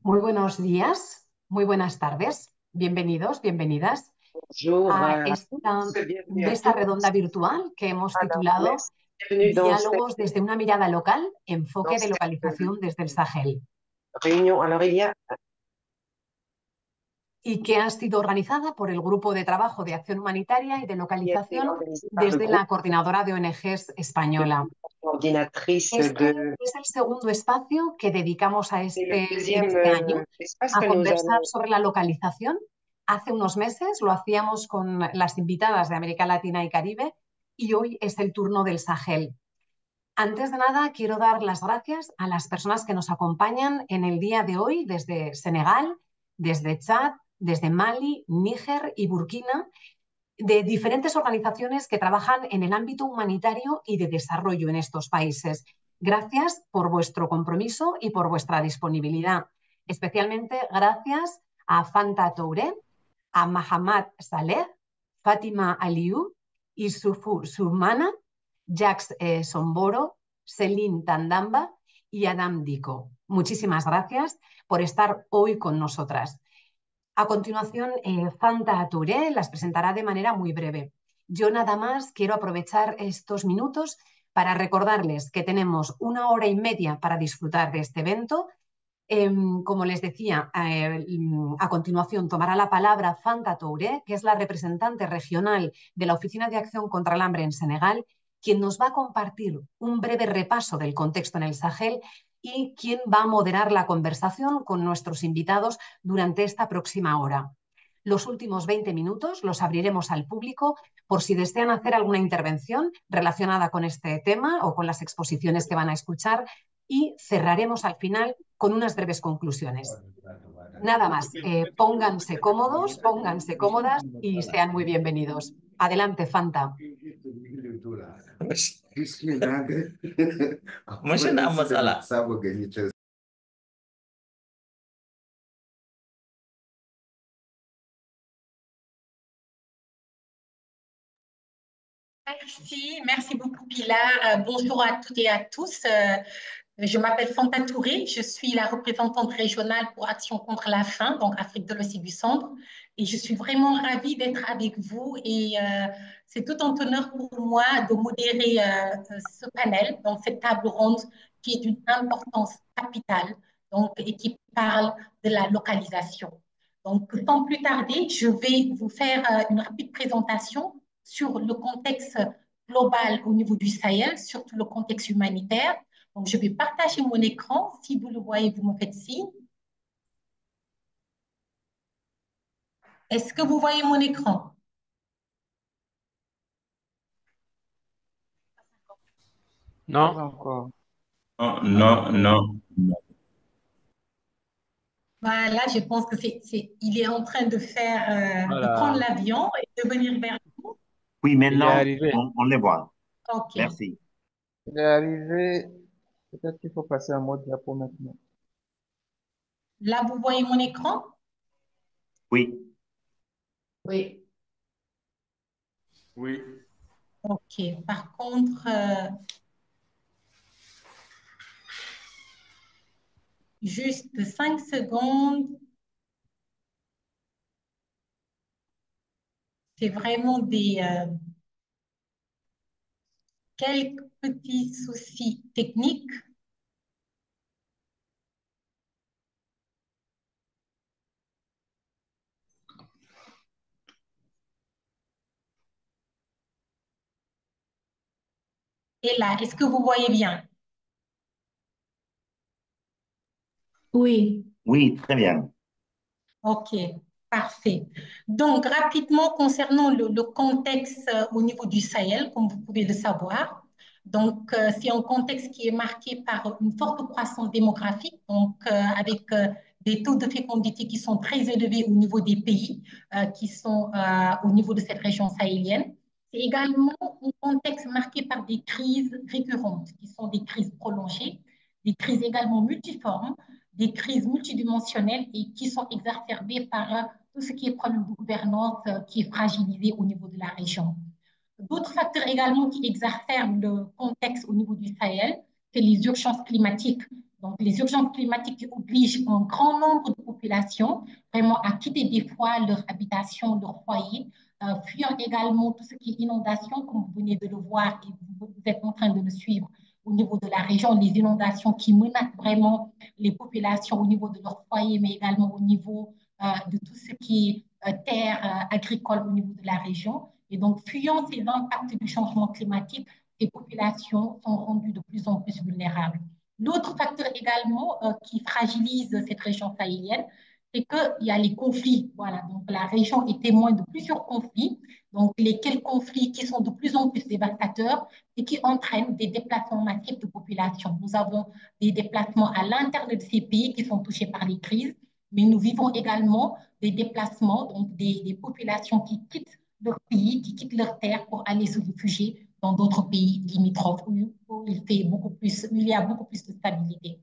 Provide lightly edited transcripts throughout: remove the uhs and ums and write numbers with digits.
Muy buenos días, muy buenas tardes. Bienvenidos, bienvenidas Bonjour a à esta tous, bienvenue à mesa redonda tous. virtual que hemos Alors, titulado merci, bienvenue dans cette Diálogos desde una mirada local, enfoque de localización desde el Sahel, réunion. Alors, il y a y que ha sido organizada por el Grupo de Trabajo de Acción Humanitaria y de qui a été Localización organisée par le desde groupe la Coordinadora de ONGs de española. coordinatrice Este de... es el segundo espacio que dedicamos C'est le en deuxième este año espace a que nous conversar allons... sobre la localización. Hace unos meses lo hacíamos con las invitadas de América Latina y Caribe y hoy es el turno del Sahel. Antes de nada, quiero dar las gracias a las personas que nos acompañan en el día de hoy desde Senegal, desde Chad, desde Mali, Níger y Burkina, de diferentes organizaciones que trabajan en el ámbito humanitario y de desarrollo en estos países. Gracias por vuestro compromiso y por vuestra disponibilidad. Especialmente gracias a Fanta Touré, a Mahamad Saleh, Fátima Aliou, Isufu Sumana, Jax Somboro, Celine Tandamba y Adam Diko. Muchísimas gracias por estar hoy con nosotras. A continuación, Fanta Touré las presentará de manera muy breve. Yo nada más quiero aprovechar estos minutos para recordarles que tenemos 1 hora y media para disfrutar de este evento. Como les decía, a continuación tomará la palabra Fanta Touré, que es la representante regional de la Oficina de Acción contra el Hambre en Senegal, quien nos va a compartir un breve repaso del contexto en el Sahel y quien va a moderar la conversación con nuestros invitados durante esta próxima hora. Los últimos 20 minutos los abriremos al público por si desean hacer alguna intervención relacionada con este tema o con las exposiciones que van a escuchar, y cerraremos al final con unas breves conclusiones. Nada más, pónganse cómodos, pónganse cómodas y sean muy bienvenidos. Adelante, Fanta. مش أنا مسألة. Merci beaucoup Pilar. Bonjour à toutes et à tous. Je m'appelle Fanta Touré, je suis la représentante régionale pour Action contre la faim, donc Afrique de l'Ouest et du Centre. Et je suis vraiment ravie d'être avec vous et c'est tout un honneur pour moi de modérer ce panel, donc cette table ronde qui est d'une importance capitale donc, et qui parle de la localisation. Donc, sans plus tarder, je vais vous faire une rapide présentation sur le contexte global au niveau du Sahel, surtout le contexte humanitaire. Donc, je vais partager mon écran. Si vous le voyez, vous me faites signe. Est-ce que vous voyez mon écran? Non. Pas encore. Non, non, non. Voilà, je pense que il est en train de faire, de prendre Voilà. l'avion et de venir vers nous. Oui, Il est maintenant, arrivé. on les voit. OK. Merci. Il est arrivé. Peut-être qu'il faut passer en mode diapo maintenant. Là, vous voyez mon écran? Oui. Oui. Oui. OK. Par contre, juste 5 secondes. C'est vraiment quelques petits soucis techniques. Et là, est-ce que vous voyez bien? Oui. Oui, très bien. OK, parfait. Donc, rapidement, concernant le contexte au niveau du Sahel, comme vous pouvez le savoir, donc, c'est un contexte qui est marqué par une forte croissance démographique, donc avec des taux de fécondité qui sont très élevés au niveau des pays qui sont au niveau de cette région sahélienne. C'est également un contexte marqué par des crises récurrentes, qui sont des crises prolongées, des crises également multiformes, des crises multidimensionnelles et qui sont exacerbées par tout ce qui est problème de gouvernance qui est fragilisé au niveau de la région. D'autres facteurs également qui exacerbent le contexte au niveau du Sahel, c'est les urgences climatiques Donc, les urgences climatiques qui obligent un grand nombre de populations vraiment à quitter des fois leur habitation, leur foyer, fuyant également tout ce qui est inondation, comme vous venez de le voir et vous êtes en train de le suivre au niveau de la région, les inondations qui menacent vraiment les populations au niveau de leur foyer, mais également au niveau de tout ce qui est terre agricole au niveau de la région. Et donc, fuyant ces impacts du changement climatique, les populations sont rendues de plus en plus vulnérables. L'autre facteur également qui fragilise cette région sahélienne, c'est qu'il y a les conflits. Voilà, donc la région est témoin de plusieurs conflits, donc lesquels conflits qui sont de plus en plus dévastateurs et qui entraînent des déplacements massifs de population. Nous avons des déplacements à l'intérieur de ces pays qui sont touchés par les crises, mais nous vivons également des déplacements, donc des populations qui quittent leur pays, qui quittent leur terre pour aller se réfugier dans d'autres pays limitrophes où il y a beaucoup plus de stabilité.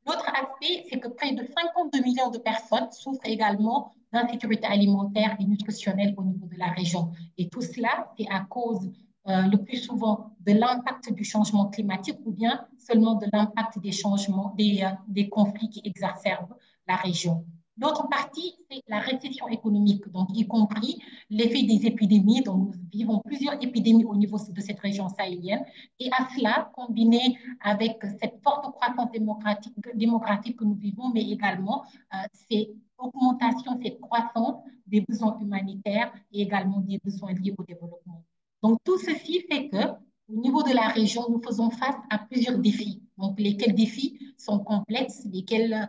L'autre aspect, c'est que près de 52 millions de personnes souffrent également d'insécurité alimentaire et nutritionnelle au niveau de la région. Et tout cela, c'est à cause le plus souvent de l'impact du changement climatique ou bien seulement de l'impact des changements, des conflits qui exacerbent la région. L'autre partie, c'est la récession économique, donc y compris l'effet des épidémies. Donc, nous vivons plusieurs épidémies au niveau de cette région sahélienne. Et à cela, combiné avec cette forte croissance démographique que nous vivons, mais également cette augmentation, cette croissance des besoins humanitaires et également des besoins liés au développement. Donc, tout ceci fait que, au niveau de la région, nous faisons face à plusieurs défis. Donc, lesquels défis sont complexes, lesquels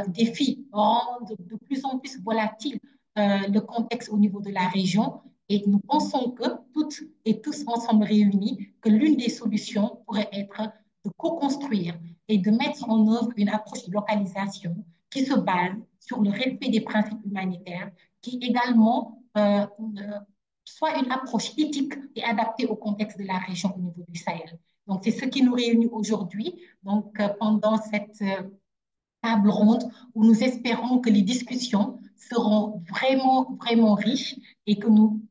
défis rendent de plus en plus volatile le contexte au niveau de la région. Et nous pensons que toutes et tous ensemble réunis, que l'une des solutions pourrait être de co-construire et de mettre en œuvre une approche de localisation qui se base sur le respect des principes humanitaires, qui également soit une approche éthique et adaptée au contexte de la région au niveau du Sahel. Donc, c'est ce qui nous réunit aujourd'hui. Donc, pendant cette table ronde où nous espérons que les discussions seront vraiment, vraiment riches et que nous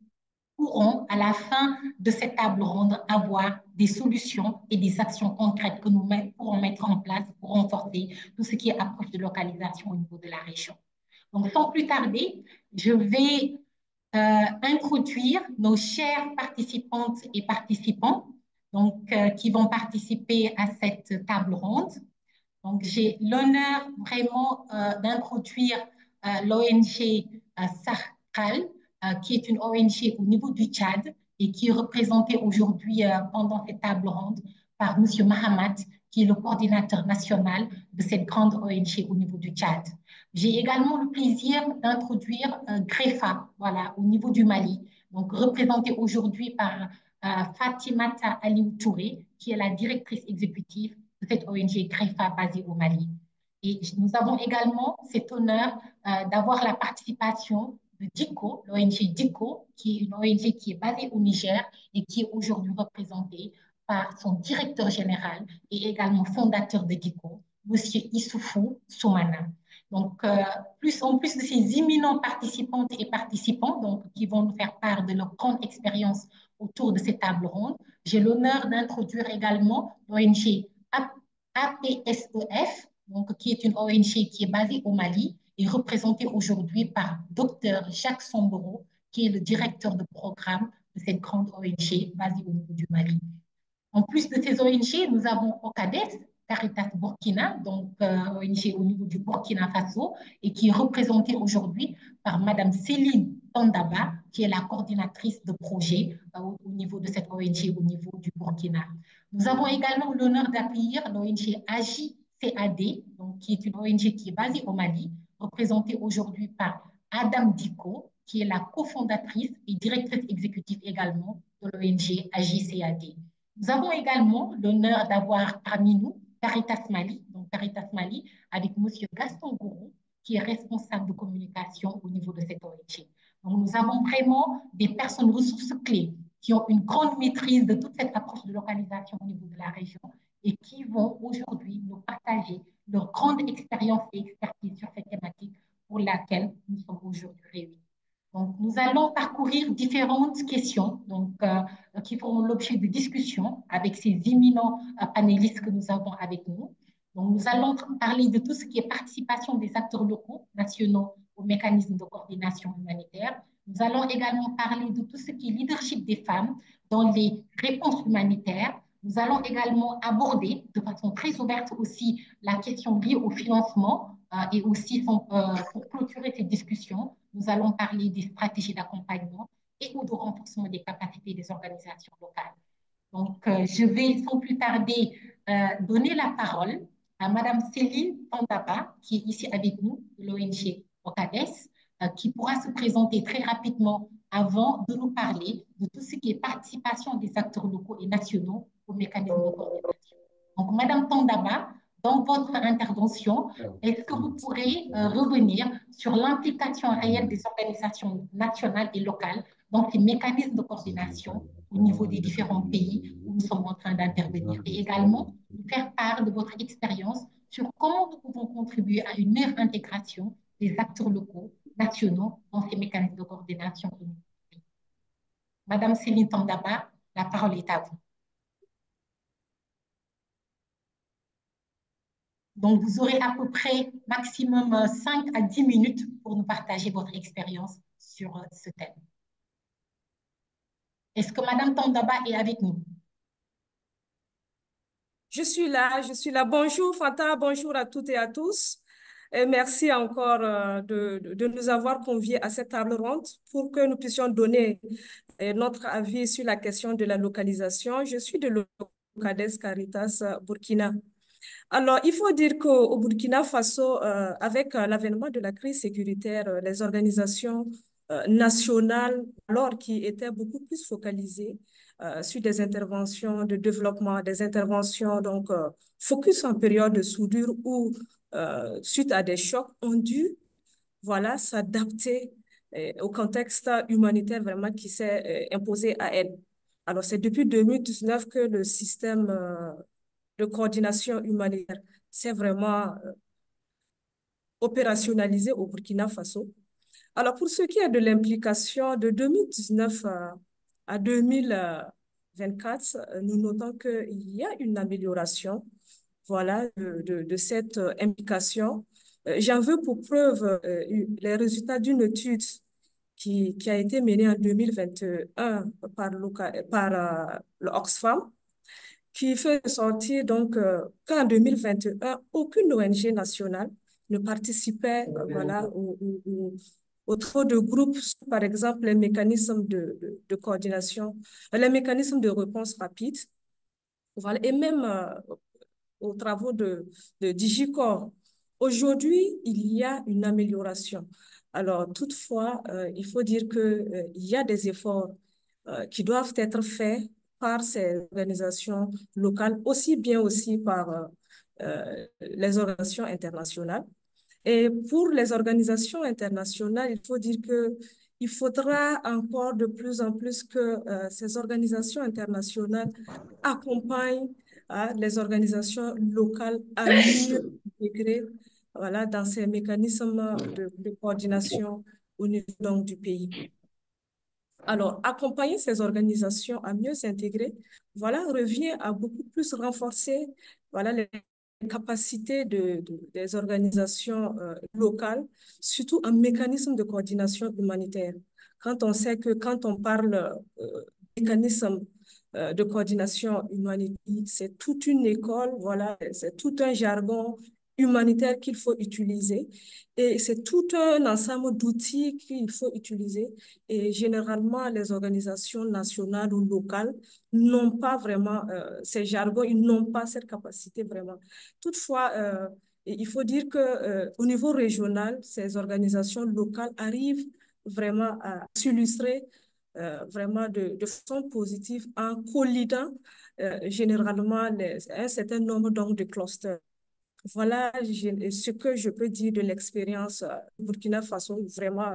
pourrons, à la fin de cette table ronde, avoir des solutions et des actions concrètes que nous pourrons mettre en place pour renforcer tout ce qui est approche de localisation au niveau de la région. Donc, sans plus tarder, je vais introduire nos chères participantes et participants donc, qui vont participer à cette table ronde. Donc, j'ai l'honneur vraiment d'introduire l'ONG Sahel, qui est une ONG au niveau du Tchad et qui est représentée aujourd'hui pendant cette table ronde par M. Mahamat, qui est le coordinateur national de cette grande ONG au niveau du Tchad. J'ai également le plaisir d'introduire GREFA, voilà, au niveau du Mali, donc représentée aujourd'hui par Fatimata Aliou Touré, qui est la directrice exécutive de cette ONG GREFA basée au Mali. Et nous avons également cet honneur d'avoir la participation de DICO, l'ONG DICO, qui est une ONG qui est basée au Niger et qui est aujourd'hui représentée par son directeur général et également fondateur de DICO, M. Issoufou Soumana. Donc, en plus de ces imminents participantes et participants donc, qui vont nous faire part de leur grande expérience autour de cette table ronde, j'ai l'honneur d'introduire également l'ONG APSEF, donc, qui est une ONG qui est basée au Mali et représentée aujourd'hui par Dr Jacques Somboro, qui est le directeur de programme de cette grande ONG basée au niveau du Mali. En plus de ces ONG, nous avons OCADES, Caritas Burkina, donc ONG au niveau du Burkina Faso, et qui est représentée aujourd'hui par Madame Céline Tandaba, qui est la coordinatrice de projet au niveau de cette ONG au niveau du Burkina. Nous avons également l'honneur d'accueillir l'ONG AJCAD, donc, qui est une ONG qui est basée au Mali, représentée aujourd'hui par Adam Diko, qui est la cofondatrice et directrice exécutive également de l'ONG AJCAD. Nous avons également l'honneur d'avoir parmi nous Caritas Mali, donc Caritas Mali, avec M. Gaston Gourou, qui est responsable de communication au niveau de cette ONG. Donc, nous avons vraiment des personnes ressources clés qui ont une grande maîtrise de toute cette approche de localisation au niveau de la région et qui vont aujourd'hui nous partager leur grande expérience et expertise sur cette thématique pour laquelle nous sommes aujourd'hui réunis. Donc, nous allons parcourir différentes questions donc, qui feront l'objet de discussions avec ces éminents panélistes que nous avons avec nous. Donc, nous allons parler de tout ce qui est participation des acteurs locaux, nationaux aux mécanismes de coordination humanitaire. Nous allons également parler de tout ce qui est leadership des femmes dans les réponses humanitaires. Nous allons également aborder de façon très ouverte aussi la question liée au financement et aussi pour clôturer cette discussion, nous allons parler des stratégies d'accompagnement et ou de renforcement des capacités des organisations locales. Donc, je vais sans plus tarder donner la parole à Madame Céline Tandaba, qui est ici avec nous, de l'ONG OCADES, qui pourra se présenter très rapidement avant de nous parler de tout ce qui est participation des acteurs locaux et nationaux au mécanisme de coordination. Donc, Madame Tandaba, dans votre intervention, est-ce que vous pourrez revenir sur l'implication réelle des organisations nationales et locales dans ces mécanismes de coordination au niveau des différents pays où nous sommes en train d'intervenir et également nous faire part de votre expérience sur comment nous pouvons contribuer à une meilleure intégration des acteurs locaux, nationaux dans ces mécanismes de coordination au niveau du pays. Madame Céline Tandaba, la parole est à vous. Donc, vous aurez à peu près maximum 5 à 10 minutes pour nous partager votre expérience sur ce thème. Est-ce que Madame Tandaba est avec nous? Je suis là, je suis là. Bonjour Fanta, bonjour à toutes et à tous. Et merci encore de nous avoir conviés à cette table ronde pour que nous puissions donner notre avis sur la question de la localisation. Je suis de l'OCADES Caritas Burkina. Alors, il faut dire qu'au Burkina Faso, avec l'avènement de la crise sécuritaire, les organisations nationales, alors qui étaient beaucoup plus focalisées sur des interventions de développement, des interventions donc focus en période de soudure ou suite à des chocs, ont dû voilà, s'adapter au contexte humanitaire vraiment qui s'est imposé à elles. Alors, c'est depuis 2019 que le système de coordination humanitaire s'est vraiment opérationnalisé au Burkina Faso. Alors, pour ce qui est de l'implication de 2019 à 2024, nous notons qu'il y a une amélioration voilà, de cette implication. J'en veux pour preuve les résultats d'une étude qui a été menée en 2021 par le Oxfam, qui fait sortir donc qu'en 2021, aucune ONG nationale ne participait voilà, au trop de groupes, par exemple les mécanismes de coordination, les mécanismes de réponse rapide, voilà, et même aux travaux de DigiCorps. Aujourd'hui, il y a une amélioration. Alors, toutefois, il faut dire qu'il y a des efforts qui doivent être faits par ces organisations locales, aussi bien aussi par les organisations internationales. Et pour les organisations internationales, il faut dire que il faudra encore de plus en plus que ces organisations internationales accompagnent les organisations locales à mieux intégrer voilà, dans ces mécanismes de coordination au niveau donc, du pays. Alors, accompagner ces organisations à mieux s'intégrer, voilà, revient à beaucoup plus renforcer voilà, les capacités des organisations locales, surtout en mécanisme de coordination humanitaire. Quand on sait que quand on parle mécanisme de coordination humanitaire, c'est toute une école, voilà, c'est tout un jargon humanitaire qu'il faut utiliser et c'est tout un ensemble d'outils qu'il faut utiliser et généralement les organisations nationales ou locales n'ont pas vraiment ces jargons, ils n'ont pas cette capacité vraiment. Toutefois, il faut dire que au niveau régional, ces organisations locales arrivent vraiment à s'illustrer vraiment de façon positive en collidant généralement un certain nombre donc, de clusters. Voilà ce que je peux dire de l'expérience Burkina Faso vraiment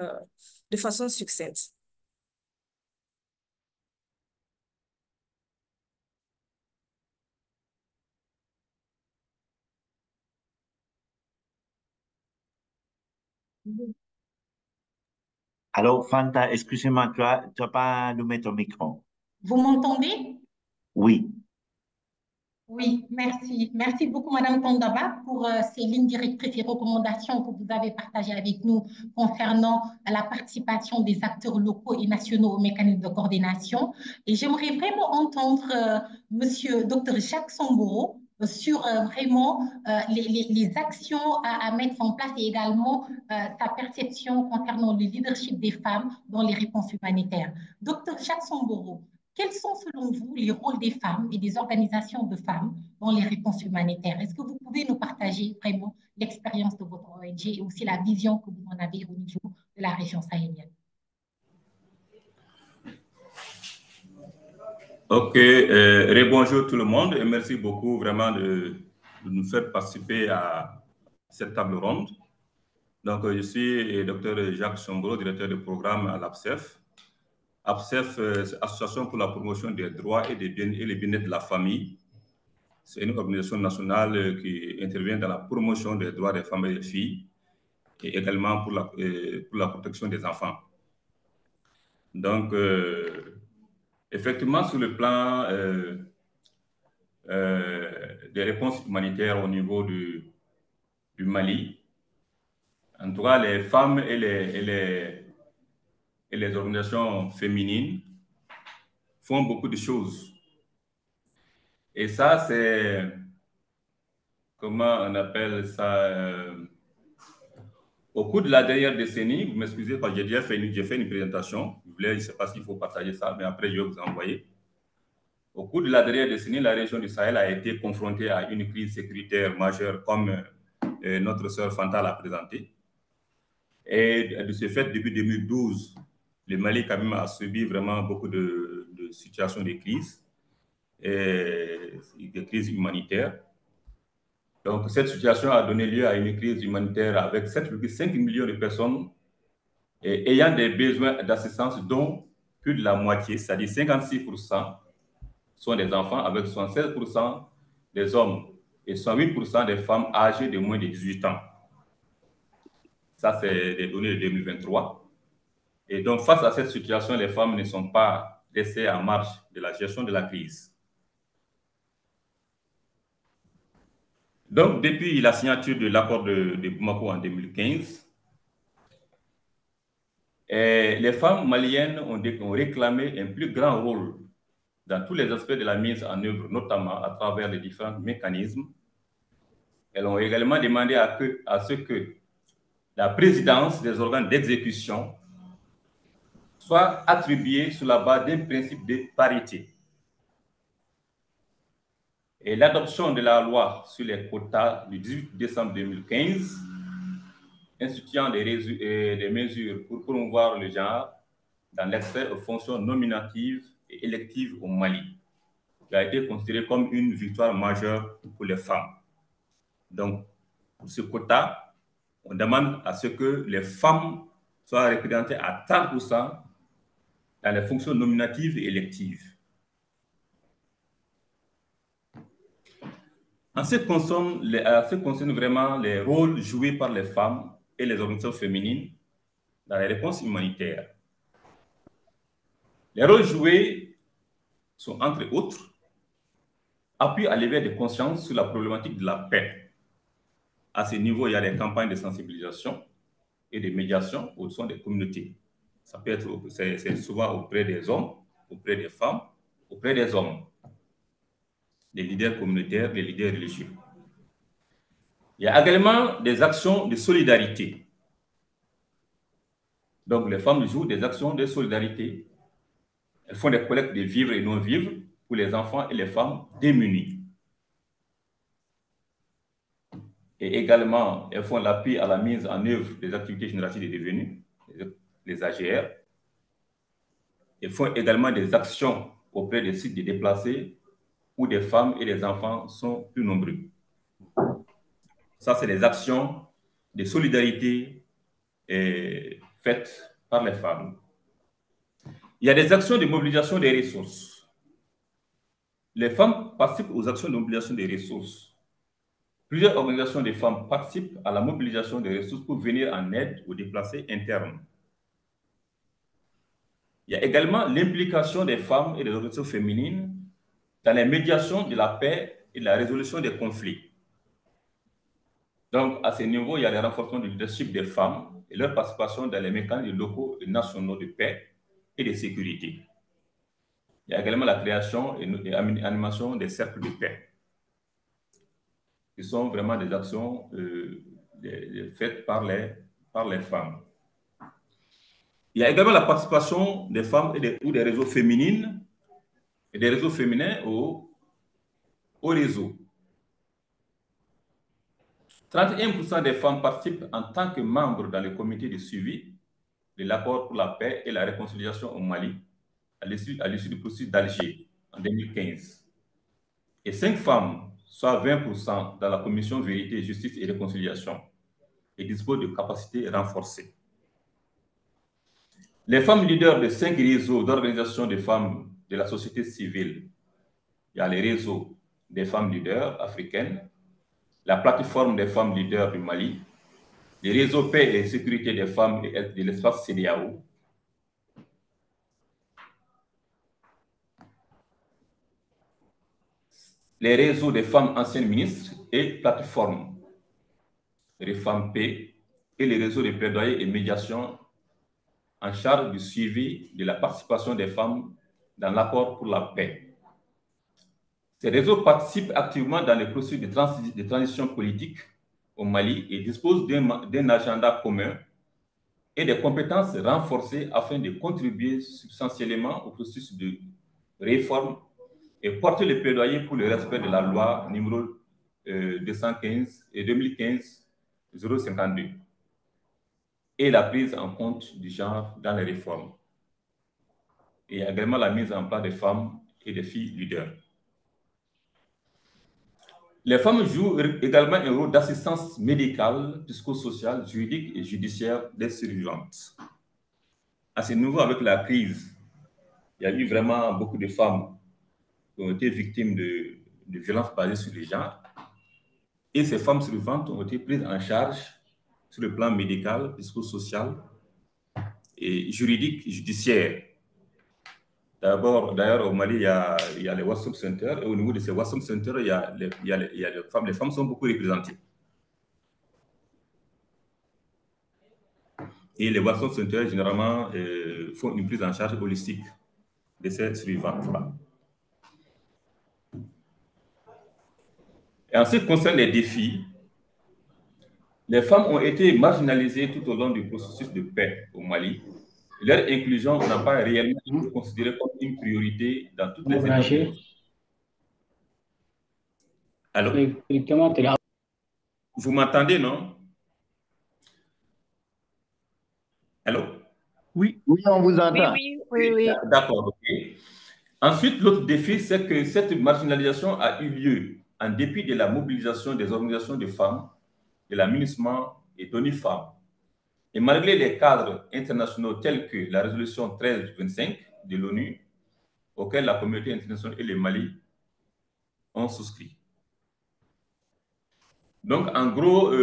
de façon succincte. Alors, Fanta, excusez-moi, tu as pas allumé ton micro. Vous m'entendez? Oui. Oui, merci. Merci beaucoup, Madame Tondaba, pour ces lignes directrices et recommandations que vous avez partagées avec nous concernant la participation des acteurs locaux et nationaux au mécanisme de coordination. Et j'aimerais vraiment entendre Monsieur Dr Jacques Samboro sur vraiment les actions à mettre en place et également sa perception concernant le leadership des femmes dans les réponses humanitaires. Dr Jacques Samboro, quels sont, selon vous, les rôles des femmes et des organisations de femmes dans les réponses humanitaires? Est-ce que vous pouvez nous partager vraiment l'expérience de votre ONG et aussi la vision que vous en avez au niveau de la région sahélienne? Ok, rebonjour tout le monde et merci beaucoup vraiment de nous faire participer à cette table ronde. Donc, je suis Dr Jacques Samboro, directeur de programme à l'APSEF. APSEF, c'est Association pour la promotion des droits et les bien-être de la famille. C'est une organisation nationale qui intervient dans la promotion des droits des femmes et des filles et également pour la protection des enfants. Donc, effectivement, sur le plan des réponses humanitaires au niveau du Mali, en tout cas, les femmes et les organisations féminines font beaucoup de choses. Et ça, c'est, comment on appelle ça, au cours de la dernière décennie, vous m'excusez parce que j'ai fait une présentation, je ne sais pas s'il faut partager ça, mais après je vais vous envoyer. Au cours de la dernière décennie, la région du Sahel a été confrontée à une crise sécuritaire majeure, comme notre sœur Fanta l'a présenté. Et de ce fait, depuis 2012, le Mali quand même a subi vraiment beaucoup de situations de crise, et des crises humanitaires. Donc, cette situation a donné lieu à une crise humanitaire avec 7,5 millions de personnes ayant des besoins d'assistance, dont plus de la moitié, c'est-à-dire 56%, sont des enfants, avec 76% des hommes et 108% des femmes âgées de moins de 18 ans. Ça, c'est des données de 2023. Et donc, face à cette situation, les femmes ne sont pas laissées en marge de la gestion de la crise. Donc, depuis la signature de l'accord de Bamako en 2015, les femmes maliennes ont réclamé un plus grand rôle dans tous les aspects de la mise en œuvre, notamment à travers les différents mécanismes. Elles ont également demandé à ce que la présidence des organes d'exécution soit attribuée sur la base d'un principe de parité. Et l'adoption de la loi sur les quotas du 18 décembre 2015, instituant des mesures pour promouvoir le genre dans l'accès aux fonctions nominatives et électives au Mali, qui a été considéré comme une victoire majeure pour les femmes. Donc, pour ce quota, on demande à ce que les femmes soient représentées à 30% dans les fonctions nominatives et électives. En ce qui concerne vraiment les rôles joués par les femmes et les organisations féminines dans les réponses humanitaires, les rôles joués sont, entre autres, appui à l'éveil de conscience sur la problématique de la paix. À ce niveau, il y a des campagnes de sensibilisation et de médiation au sein des communautés. Ça peut être, c'est souvent auprès des hommes, auprès des femmes, auprès des hommes, des leaders communautaires, des leaders religieux. Il y a également des actions de solidarité. Donc, les femmes jouent des actions de solidarité. Elles font des collectes de vivres et non-vivres pour les enfants et les femmes démunis. Et également, elles font l'appui à la mise en œuvre des activités génératives de revenus, les AGR. Elles font également des actions auprès des sites de déplacés où des femmes et des enfants sont plus nombreux. Ça, c'est des actions de solidarité faites par les femmes. Il y a des actions de mobilisation des ressources. Les femmes participent aux actions de mobilisation des ressources. Plusieurs organisations de femmes participent à la mobilisation des ressources pour venir en aide aux déplacés internes. Il y a également l'implication des femmes et des organisations féminines dans les médiations de la paix et de la résolution des conflits. Donc, à ce niveau, il y a le renforcement du leadership des femmes et leur participation dans les mécanismes locaux et nationaux de paix et de sécurité. Il y a également la création et animation des cercles de paix, qui sont vraiment des actions faites par les femmes. Il y a également la participation des femmes ou des réseaux féminines et des réseaux féminins au réseau. 31% des femmes participent en tant que membres dans le comité de suivi de l'accord pour la paix et la réconciliation au Mali à l'issue du processus d'Alger en 2015. Et 5 femmes, soit 20% dans la commission vérité, justice et réconciliation, et disposent de capacités renforcées. Les femmes leaders de 5 réseaux d'organisations de femmes de la société civile, il y a les réseaux des femmes leaders africaines, la plateforme des femmes leaders du Mali, les réseaux paix et sécurité des femmes de l'espace CEDEAO, les réseaux des femmes anciennes ministres et plateformes, les femmes paix et les réseaux de plaidoyer et médiation en charge du suivi de la participation des femmes dans l'accord pour la paix. Ces réseaux participent activement dans les processus de transition politique au Mali et disposent d'un agenda commun et des compétences renforcées afin de contribuer substantiellement au processus de réforme et porter le plaidoyer pour le respect de la loi numéro 215 et 2015-052 et la prise en compte du genre dans les réformes. Et également la mise en place des femmes et des filles leaders. Les femmes jouent également un rôle d'assistance médicale, psychosociale, juridique et judiciaire des survivantes. À ce niveau, avec la crise, il y a eu vraiment beaucoup de femmes qui ont été victimes de violences basées sur le genre. Et ces femmes survivantes ont été prises en charge sur le plan médical, psychosocial et juridique, judiciaire. D'ailleurs, au Mali, il y a les WhatsApp Centers, et au niveau de ces WhatsApp Centers, il y a les femmes. Les femmes sont beaucoup représentées. Et les WhatsApp Centers, généralement, font une prise en charge holistique de ces survivantes-là. Et en ce qui concerne les défis, les femmes ont été marginalisées tout au long du processus de paix au Mali. Leur inclusion n'a pas réellement été considérée comme une priorité dans toutes les étapes. Allô? Vous m'entendez, non? Allô? Oui, on vous entend. Oui. D'accord, ok. Ensuite, l'autre défi, c'est que cette marginalisation a eu lieu en dépit de la mobilisation des organisations de femmes, de la MINUSMA et d'ONU Femmes. Et malgré les cadres internationaux tels que la résolution 1325 de l'ONU, auquel la communauté internationale et le Mali ont souscrit. Donc, en gros,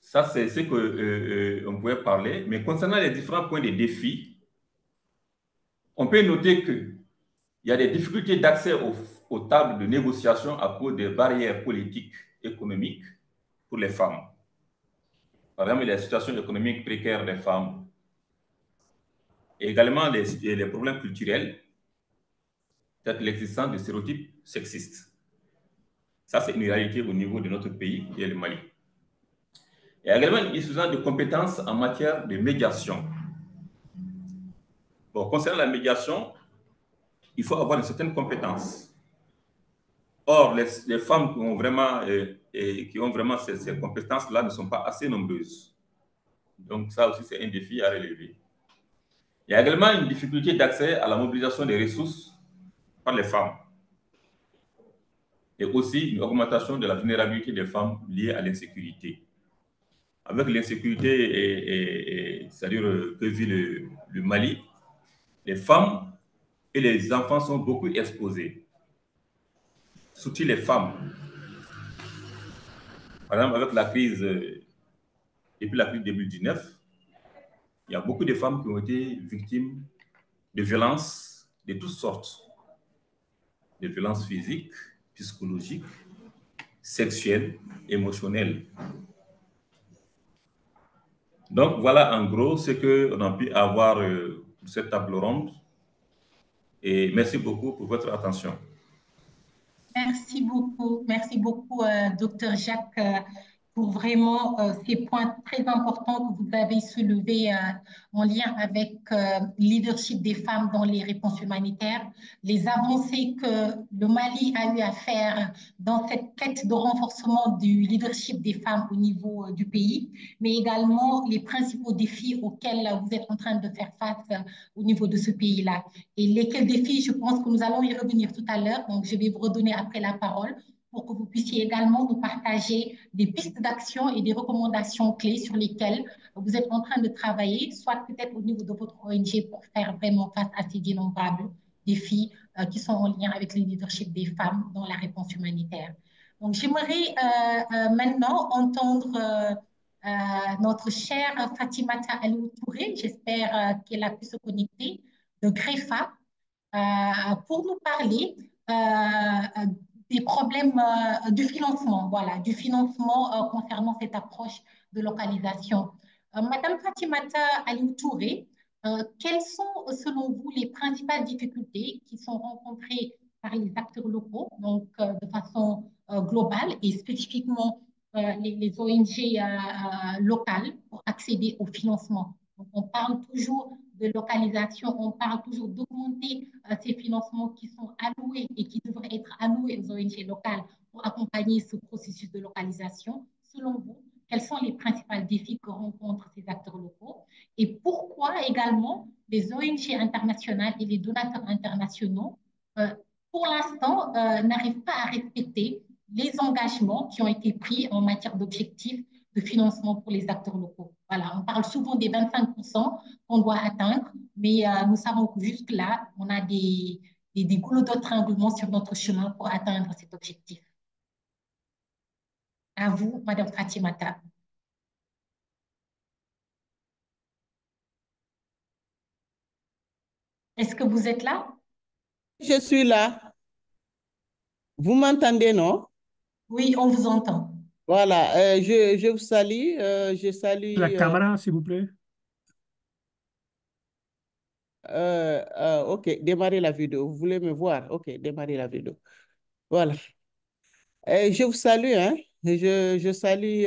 ça, c'est ce qu'on pouvait parler. Mais concernant les différents points de défi, on peut noter qu'il y a des difficultés d'accès aux tables de négociation à cause des barrières politiques, économiques pour les femmes. Par exemple, la situation économique précaire des femmes. Et également les problèmes culturels, peut-être l'existence de stéréotypes sexistes. Ça, c'est une réalité au niveau de notre pays, qui est le Mali. Il y a également une insuffisance de compétences en matière de médiation. Bon, concernant la médiation, il faut avoir une certaine compétence. Or, les femmes qui ont vraiment ces compétences-là ne sont pas assez nombreuses. Donc, ça aussi, c'est un défi à relever. Il y a également une difficulté d'accès à la mobilisation des ressources par les femmes. Et aussi une augmentation de la vulnérabilité des femmes liée à l'insécurité. Avec l'insécurité, c'est-à-dire que vit le Mali, les femmes et les enfants sont beaucoup exposés. Surtout les femmes. Par exemple, avec la crise, depuis la crise 2019, il y a beaucoup de femmes qui ont été victimes de violences de toutes sortes. de violences physiques, psychologiques, sexuelles, émotionnelles. Donc, voilà en gros ce qu'on a pu avoir pour cette table ronde. Et merci beaucoup pour votre attention. Merci beaucoup, Dr Jacques, pour vraiment ces points très importants que vous avez soulevés en lien avec le leadership des femmes dans les réponses humanitaires, les avancées que le Mali a eu à faire dans cette quête de renforcement du leadership des femmes au niveau du pays, mais également les principaux défis auxquels vous êtes en train de faire face au niveau de ce pays-là. Et lesquels défis, je pense que nous allons y revenir tout à l'heure, donc je vais vous redonner après la parole pour que vous puissiez également nous partager des pistes d'action et des recommandations clés sur lesquelles vous êtes en train de travailler, soit peut-être au niveau de votre ONG pour faire vraiment face à ces innombrables défis qui sont en lien avec le leadership des femmes dans la réponse humanitaire. Donc, j'aimerais maintenant entendre notre chère Fatimata Aliou Touré, j'espère qu'elle a pu se connecter, de GREFA, pour nous parler des problèmes du financement, voilà, du financement concernant cette approche de localisation. Madame Fatimata Aliou Touré, quelles sont, selon vous, les principales difficultés qui sont rencontrées par les acteurs locaux, donc de façon globale et spécifiquement les ONG locales pour accéder au financement? Donc, on parle toujours de localisation, on parle toujours d'augmenter ces financements qui sont alloués et qui devraient être alloués aux ONG locales pour accompagner ce processus de localisation. Selon vous, quels sont les principaux défis que rencontrent ces acteurs locaux et pourquoi également les ONG internationales et les donateurs internationaux, pour l'instant, n'arrivent pas à respecter les engagements qui ont été pris en matière d'objectifs de financement pour les acteurs locaux. Voilà, on parle souvent des 25% qu'on doit atteindre, mais nous savons que jusque-là, on a des goulots d'étranglement sur notre chemin pour atteindre cet objectif. À vous, Madame Fatimata. Est-ce que vous êtes là? Je suis là. Vous m'entendez, non? Oui, on vous entend. Voilà, je vous salue. Je salue. La caméra, s'il vous plaît. OK, démarrez la vidéo. Vous voulez me voir? OK, démarrez la vidéo. Voilà. Je vous salue, hein. Je salue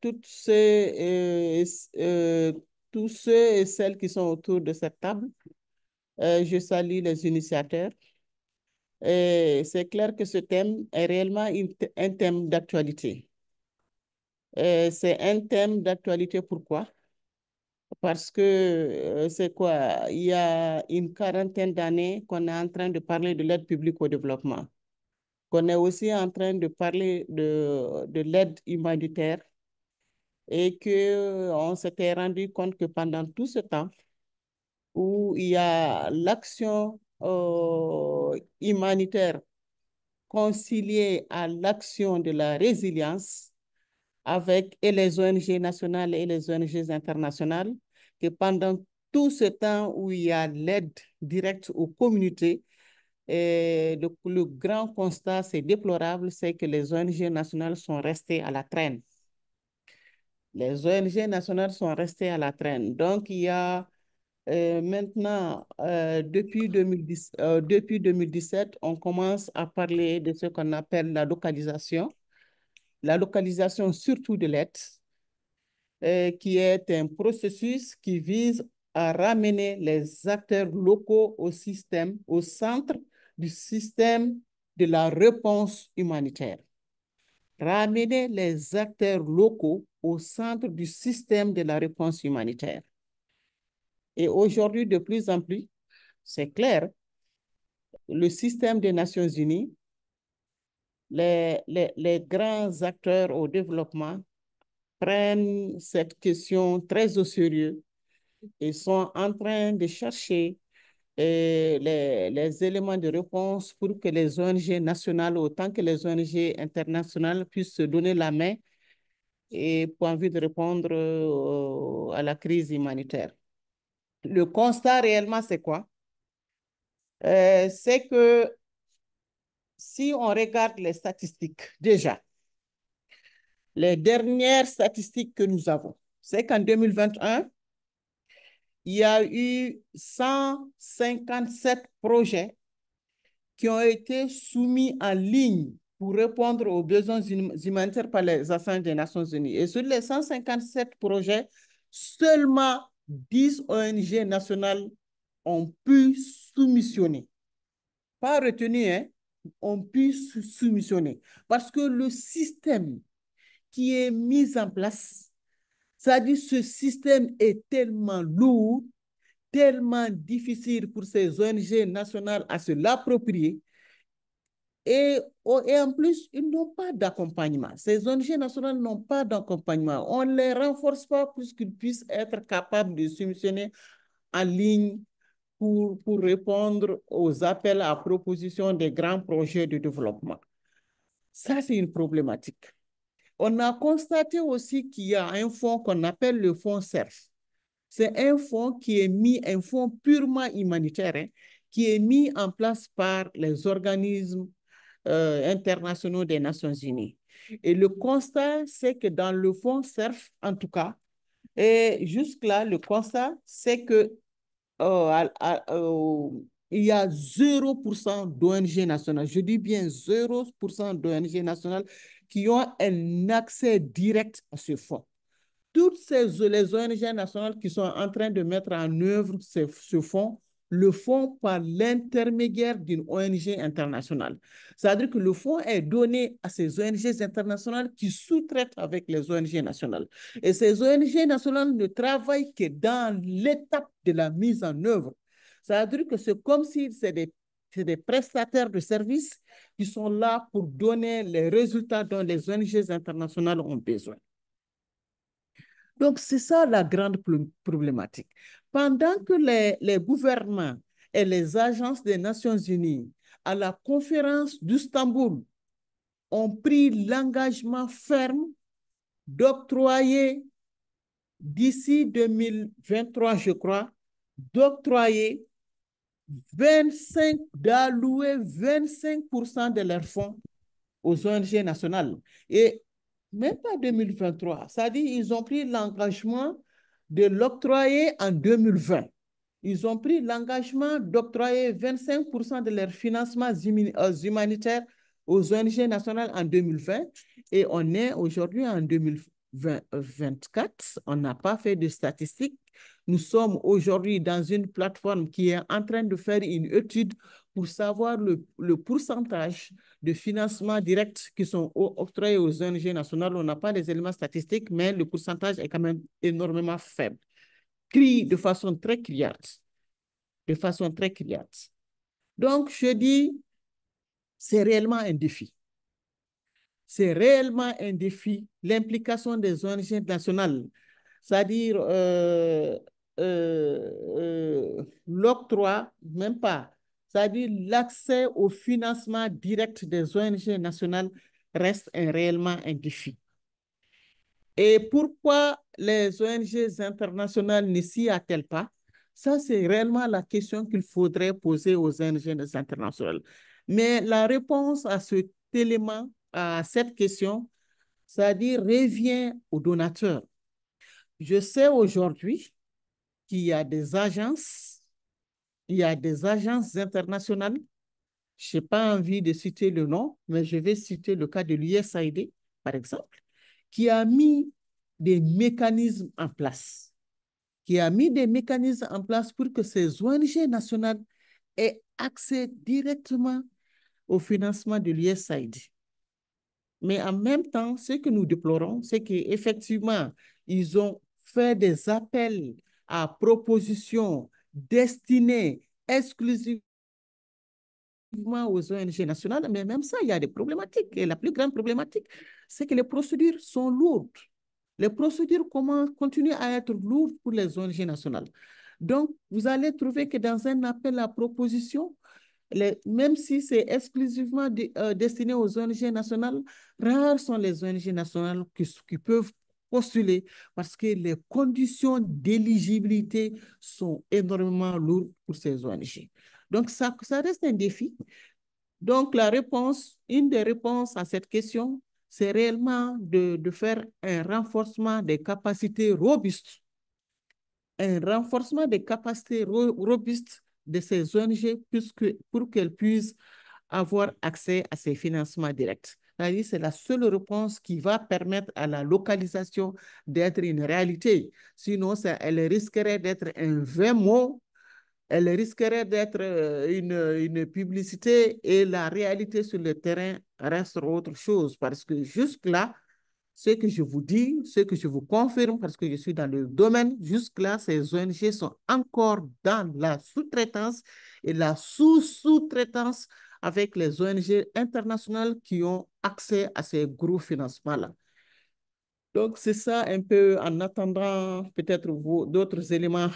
toutes tous ceux et celles qui sont autour de cette table. Je salue les initiateurs. C'est clair que ce thème est réellement un thème d'actualité. C'est un thème d'actualité, pourquoi? Parce que c'est quoi? Il y a une quarantaine d'années qu'on est en train de parler de l'aide publique au développement, qu'on est aussi en train de parler de l'aide humanitaire et qu'on s'était rendu compte que pendant tout ce temps où il y a l'action humanitaire conciliée à l'action de la résilience, avec et les ONG nationales et les ONG internationales, que pendant tout ce temps où il y a l'aide directe aux communautés, et le grand constat, c'est déplorable, c'est que les ONG nationales sont restées à la traîne. Les ONG nationales sont restées à la traîne. Donc, il y a maintenant, depuis 2017, on commence à parler de ce qu'on appelle la localisation surtout de l'aide, qui est un processus qui vise à ramener les acteurs locaux au centre du système de la réponse humanitaire. Ramener les acteurs locaux au centre du système de la réponse humanitaire. Et aujourd'hui, de plus en plus, c'est clair, le système des Nations Unies, les grands acteurs au développement prennent cette question très au sérieux et sont en train de chercher les éléments de réponse pour que les ONG nationales, autant que les ONG internationales, puissent se donner la main et pour envie de répondre à la crise humanitaire. Le constat réellement, c'est quoi? C'est que si on regarde les statistiques, déjà, les dernières statistiques que nous avons, c'est qu'en 2021, il y a eu 157 projets qui ont été soumis en ligne pour répondre aux besoins humanitaires par les agences des Nations Unies. Et sur les 157 projets, seulement 10 ONG nationales ont pu soumissionner. Pas retenu, hein, ont pu soumissionner. Parce que le système qui est mis en place, c'est-à-dire ce système est tellement lourd, tellement difficile pour ces ONG nationales à se l'approprier. Et en plus, ils n'ont pas d'accompagnement. Ces ONG nationales n'ont pas d'accompagnement. On ne les renforce pas pour qu'ils puissent être capables de soumissionner en ligne pour répondre aux appels à proposition des grands projets de développement. Ça, c'est une problématique. On a constaté aussi qu'il y a un fonds qu'on appelle le fonds CERF. C'est un fonds qui est un fonds purement humanitaire, hein, qui est mis en place par les organismes internationaux des Nations Unies. Et le constat, c'est que dans le fonds CERF, en tout cas, et jusque-là, le constat, c'est que il y a 0% d'ONG nationales, je dis bien 0% d'ONG nationales qui ont un accès direct à ce fonds. Toutes les ONG nationales qui sont en train de mettre en œuvre ce fonds le font par l'intermédiaire d'une ONG internationale. C'est-à-dire que le fonds est donné à ces ONG internationales qui sous-traitent avec les ONG nationales. Et ces ONG nationales ne travaillent que dans l'étape de la mise en œuvre. C'est-à-dire que c'est comme si c'est des prestataires de services qui sont là pour donner les résultats dont les ONG internationales ont besoin. Donc, c'est ça la grande problématique. Pendant que les gouvernements et les agences des Nations Unies à la conférence d'Istanbul ont pris l'engagement ferme d'octroyer, d'ici 2023, je crois, d'octroyer d'allouer 25% de leurs fonds aux ONG nationales. Et même pas 2023, c'est-à-dire ils ont pris l'engagement de l'octroyer en 2020. Ils ont pris l'engagement d'octroyer 25% de leurs financements humanitaires aux ONG nationales en 2020 et on est aujourd'hui en 2024. On n'a pas fait de statistiques. Nous sommes aujourd'hui dans une plateforme qui est en train de faire une étude pour savoir le pourcentage de financement direct qui sont octroyés aux ONG nationales. On n'a pas les éléments statistiques, mais le pourcentage est quand même énormément faible. De façon très criarde. De façon très criarde. Donc, je dis, c'est réellement un défi. C'est réellement un défi, l'implication des ONG nationales, c'est-à-dire l'octroi, même pas, c'est-à-dire l'accès au financement direct des ONG nationales reste réellement un défi. Et pourquoi les ONG internationales ne s'y attellent pas? Ça, c'est réellement la question qu'il faudrait poser aux ONG internationales. Mais la réponse à cet élément, à cette question, c'est-à-dire revient aux donateurs. Je sais aujourd'hui qu'il y a des agences, internationales, je n'ai pas envie de citer le nom, mais je vais citer le cas de l'USAID, par exemple, qui a mis des mécanismes en place. Pour que ces ONG nationales aient accès directement au financement de l'USAID. Mais en même temps, ce que nous déplorons, c'est qu'effectivement, ils ont fait des appels à propositions destinées exclusivement aux ONG nationales, mais même ça, il y a des problématiques. Et la plus grande problématique, c'est que les procédures sont lourdes. Les procédures continuent à être lourdes pour les ONG nationales. Donc, vous allez trouver que dans un appel à proposition, même si c'est exclusivement destiné aux ONG nationales, rares sont les ONG nationales qui peuvent postuler parce que les conditions d'éligibilité sont énormément lourdes pour ces ONG. Donc, ça reste un défi. Donc, une des réponses à cette question, c'est réellement de faire un renforcement des capacités robustes, robustes de ces ONG pour qu'elles puissent avoir accès à ces financements directs. C'est-à-dire, c'est la seule réponse qui va permettre à la localisation d'être une réalité. Sinon, elle risquerait d'être un vain mot, elle risquerait d'être une publicité et la réalité sur le terrain reste autre chose. Parce que jusque-là, ce que je vous dis, ce que je vous confirme, parce que je suis dans le domaine, jusque-là, ces ONG sont encore dans la sous-traitance et la sous-sous-traitance avec les ONG internationales qui ont accès à ces gros financements-là. Donc, c'est ça un peu en attendant peut-être d'autres éléments,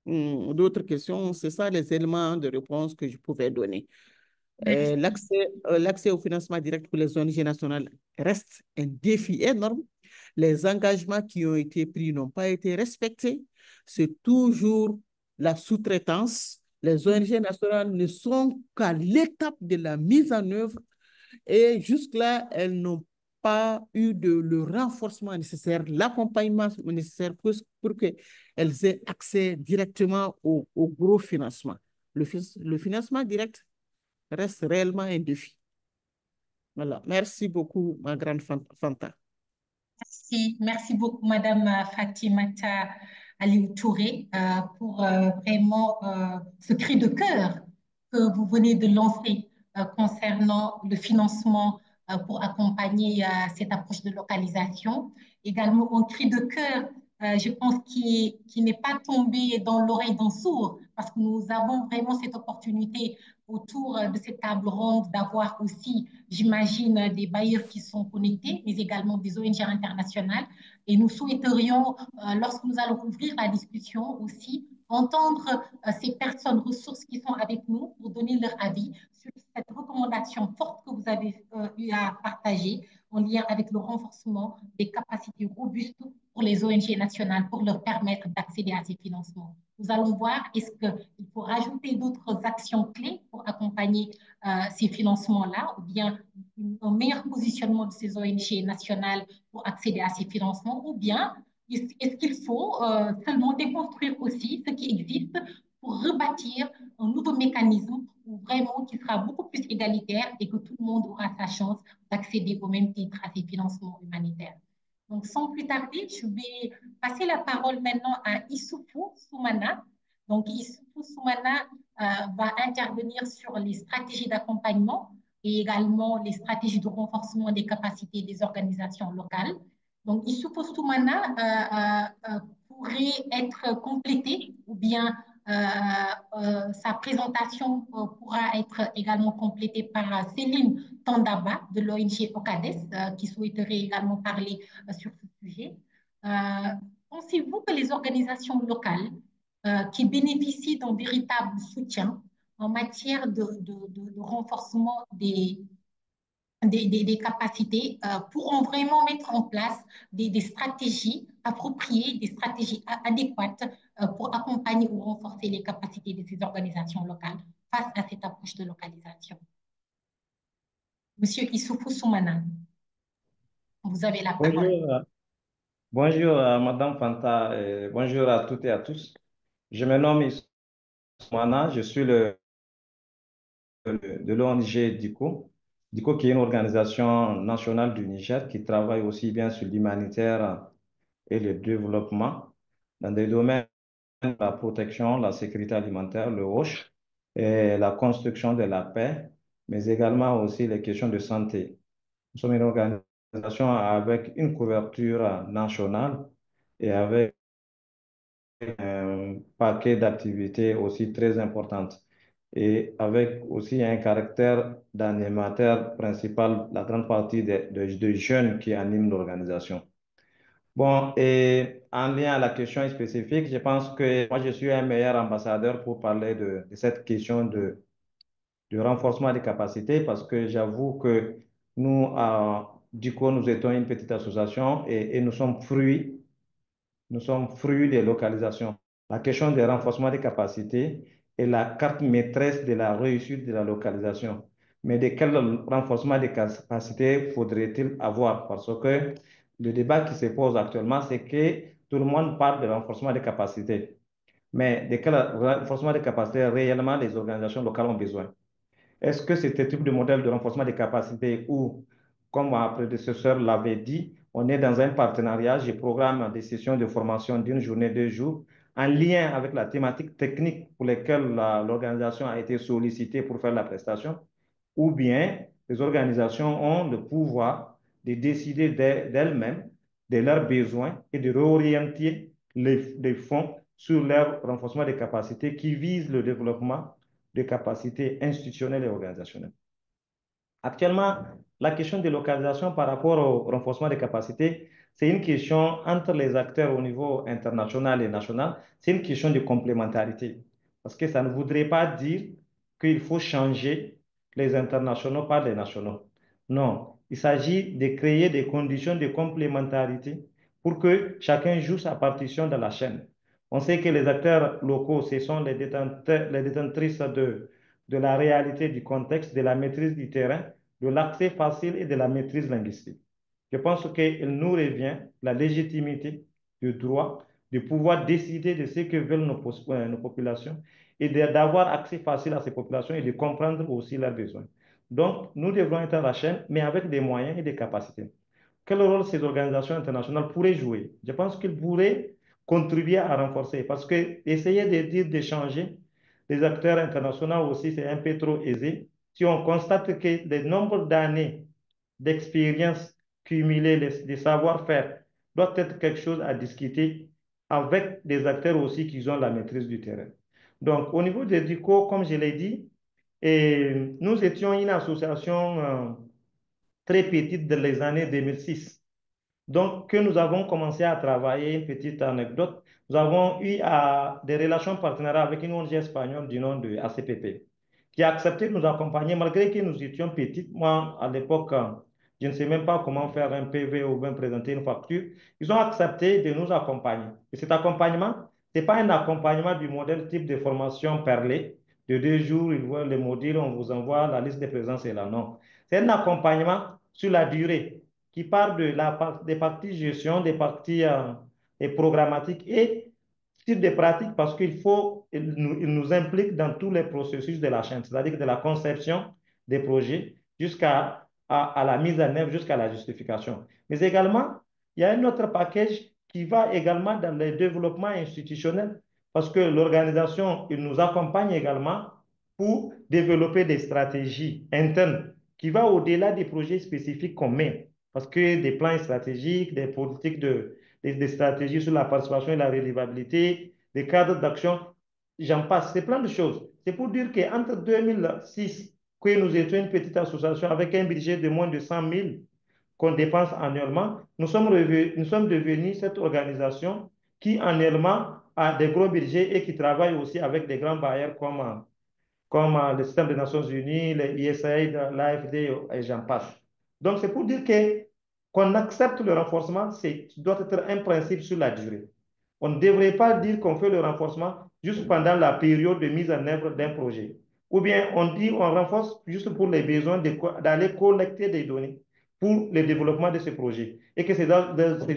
d'autres questions. C'est ça les éléments de réponse que je pouvais donner. L'accès au financement direct pour les ONG nationales reste un défi énorme. Les engagements qui ont été pris n'ont pas été respectés. C'est toujours la sous-traitance. Les ONG nationales ne sont qu'à l'étape de la mise en œuvre et jusque-là, elles n'ont pas eu le renforcement nécessaire, l'accompagnement nécessaire pour qu'elles aient accès directement au gros financement. Le financement direct reste réellement un défi. Voilà. Merci beaucoup, ma grande Fanta. Merci beaucoup, Madame Fatimata Aliou Touré, pour vraiment ce cri de cœur que vous venez de lancer concernant le financement pour accompagner cette approche de localisation. Également, un cri de cœur, je pense, qui n'est pas tombé dans l'oreille d'un sourd, parce que nous avons vraiment cette opportunité autour de cette table ronde d'avoir aussi, j'imagine, des bailleurs qui sont connectés, mais également des ONG internationales. Et nous souhaiterions, lorsque nous allons ouvrir la discussion aussi, entendre ces personnes ressources qui sont avec nous pour donner leur avis sur cette recommandation forte que vous avez eu à partager en lien avec le renforcement des capacités robustes pour les ONG nationales pour leur permettre d'accéder à ces financements. Nous allons voir est-ce qu'il faut rajouter d'autres actions clés pour accompagner ces financements-là ou bien un meilleur positionnement de ces ONG nationales pour accéder à ces financements ou bien est-ce qu'il faut seulement déconstruire aussi ce qui existe pour rebâtir un nouveau mécanisme où vraiment qui sera beaucoup plus égalitaire et que tout le monde aura sa chance d'accéder au même titre à ces financements humanitaires. Donc, sans plus tarder, je vais passer la parole maintenant à Issoufou Soumana. Donc, Issoufou Soumana va intervenir sur les stratégies d'accompagnement et également les stratégies de renforcement des capacités des organisations locales. Donc, Issoufou Soumana pourrait être complété ou bien sa présentation pourra être également complétée par Céline Tandaba de l'ONG OCADES qui souhaiterait également parler sur ce sujet. Pensez-vous que les organisations locales qui bénéficient d'un véritable soutien en matière de renforcement des capacités pourront vraiment mettre en place des stratégies appropriées, des stratégies adéquates pour accompagner ou renforcer les capacités de ces organisations locales face à cette approche de localisation? Monsieur Issoufou Soumana, vous avez la parole. Bonjour Madame Fanta, bonjour à toutes et à tous. Je me nomme Issoufou Soumana, je suis de l'ONG DICO. DICO qui est une organisation nationale du Niger qui travaille aussi bien sur l'humanitaire et le développement dans des domaines de la protection, la sécurité alimentaire, le ROCH, et la construction de la paix, mais également aussi les questions de santé. Nous sommes une organisation avec une couverture nationale et avec un paquet d'activités aussi très importantes et avec aussi un caractère d'animateur principal, la grande partie de jeunes qui animent l'organisation. Bon, et en lien à la question spécifique, je pense que moi, je suis un meilleur ambassadeur pour parler de cette question de renforcement des capacités parce que j'avoue que nous, du coup, nous étions une petite association et nous sommes fruits des localisations. La question du renforcement des capacités est la carte maîtresse de la réussite de la localisation. Mais de quel renforcement des capacités faudrait-il avoir? Parce que le débat qui se pose actuellement, c'est que tout le monde parle de renforcement des capacités. Mais de quel renforcement des capacités réellement les organisations locales ont besoin? Est-ce que c'est ce type de modèle de renforcement des capacités où, comme ma prédécesseur l'avait dit, on est dans un partenariat, je programme des sessions de formation d'une journée, 2 jours, en lien avec la thématique technique pour laquelle l'organisation a été sollicitée pour faire la prestation, ou bien les organisations ont le pouvoir de décider d'elles-mêmes de leurs besoins et de réorienter les fonds sur leur renforcement des capacités qui visent le développement de capacités institutionnelles et organisationnelles. Actuellement, la question de localisation par rapport au renforcement des capacités, c'est une question entre les acteurs au niveau international et national, c'est une question de complémentarité. Parce que ça ne voudrait pas dire qu'il faut changer les internationaux par les nationaux. Non, il s'agit de créer des conditions de complémentarité pour que chacun joue sa partition dans la chaîne. On sait que les acteurs locaux, ce sont les détentrices de la réalité du contexte, de la maîtrise du terrain, de l'accès facile et de la maîtrise linguistique. Je pense qu'il nous revient la légitimité du droit de pouvoir décider de ce que veulent nos populations et d'avoir accès facile à ces populations et de comprendre aussi leurs besoins. Donc, nous devrons être à la chaîne, mais avec des moyens et des capacités. Quel rôle ces organisations internationales pourraient jouer? Je pense qu'ils pourraient contribuer à renforcer, parce que essayer de dire, d'échanger, les acteurs internationaux aussi, c'est un peu trop aisé. Si on constate que le nombre d'années d'expérience cumulées, des savoir-faire, doit être quelque chose à discuter avec des acteurs aussi qui ont la maîtrise du terrain. Donc, au niveau des DICO, comme je l'ai dit, nous étions une association très petite dans les années 2006. Donc, que nous avons commencé à travailler, une petite anecdote, nous avons eu des relations partenariales avec une ONG espagnole du nom de ACPP, qui a accepté de nous accompagner malgré que nous étions petites. Moi, à l'époque, je ne sais même pas comment faire un PV ou bien présenter une facture. Ils ont accepté de nous accompagner. Et cet accompagnement, ce n'est pas un accompagnement du modèle type de formation perlée. De 2 jours, ils voient les modules, on vous envoie la liste de présence et là, non. C'est un accompagnement sur la durée qui part des parties gestion, des parties programmatiques et sur des pratiques parce il nous implique dans tous les processus de la chaîne, c'est-à-dire de la conception des projets jusqu'à la mise en œuvre, jusqu'à la justification. Mais également, il y a un autre package qui va également dans le développement institutionnel parce que l'organisation, il nous accompagne également pour développer des stratégies internes qui vont au-delà des projets spécifiques qu'on met. Parce que des plans stratégiques, des politiques des stratégies sur la participation et la redevabilité, des cadres d'action, j'en passe. C'est plein de choses. C'est pour dire qu'entre 2006, que nous étions une petite association avec un budget de moins de 100 000 qu'on dépense annuellement, nous sommes devenus cette organisation qui annuellement a des gros budgets et qui travaille aussi avec des grands bailleurs comme le système des Nations Unies, les USAID, l'AFD et j'en passe. Donc, c'est pour dire qu'on accepte le renforcement, doit être un principe sur la durée. On ne devrait pas dire qu'on fait le renforcement juste pendant la période de mise en œuvre d'un projet. Ou bien on dit on renforce juste pour les besoins d'aller collecter des données pour le développement de ce projet. Et que ces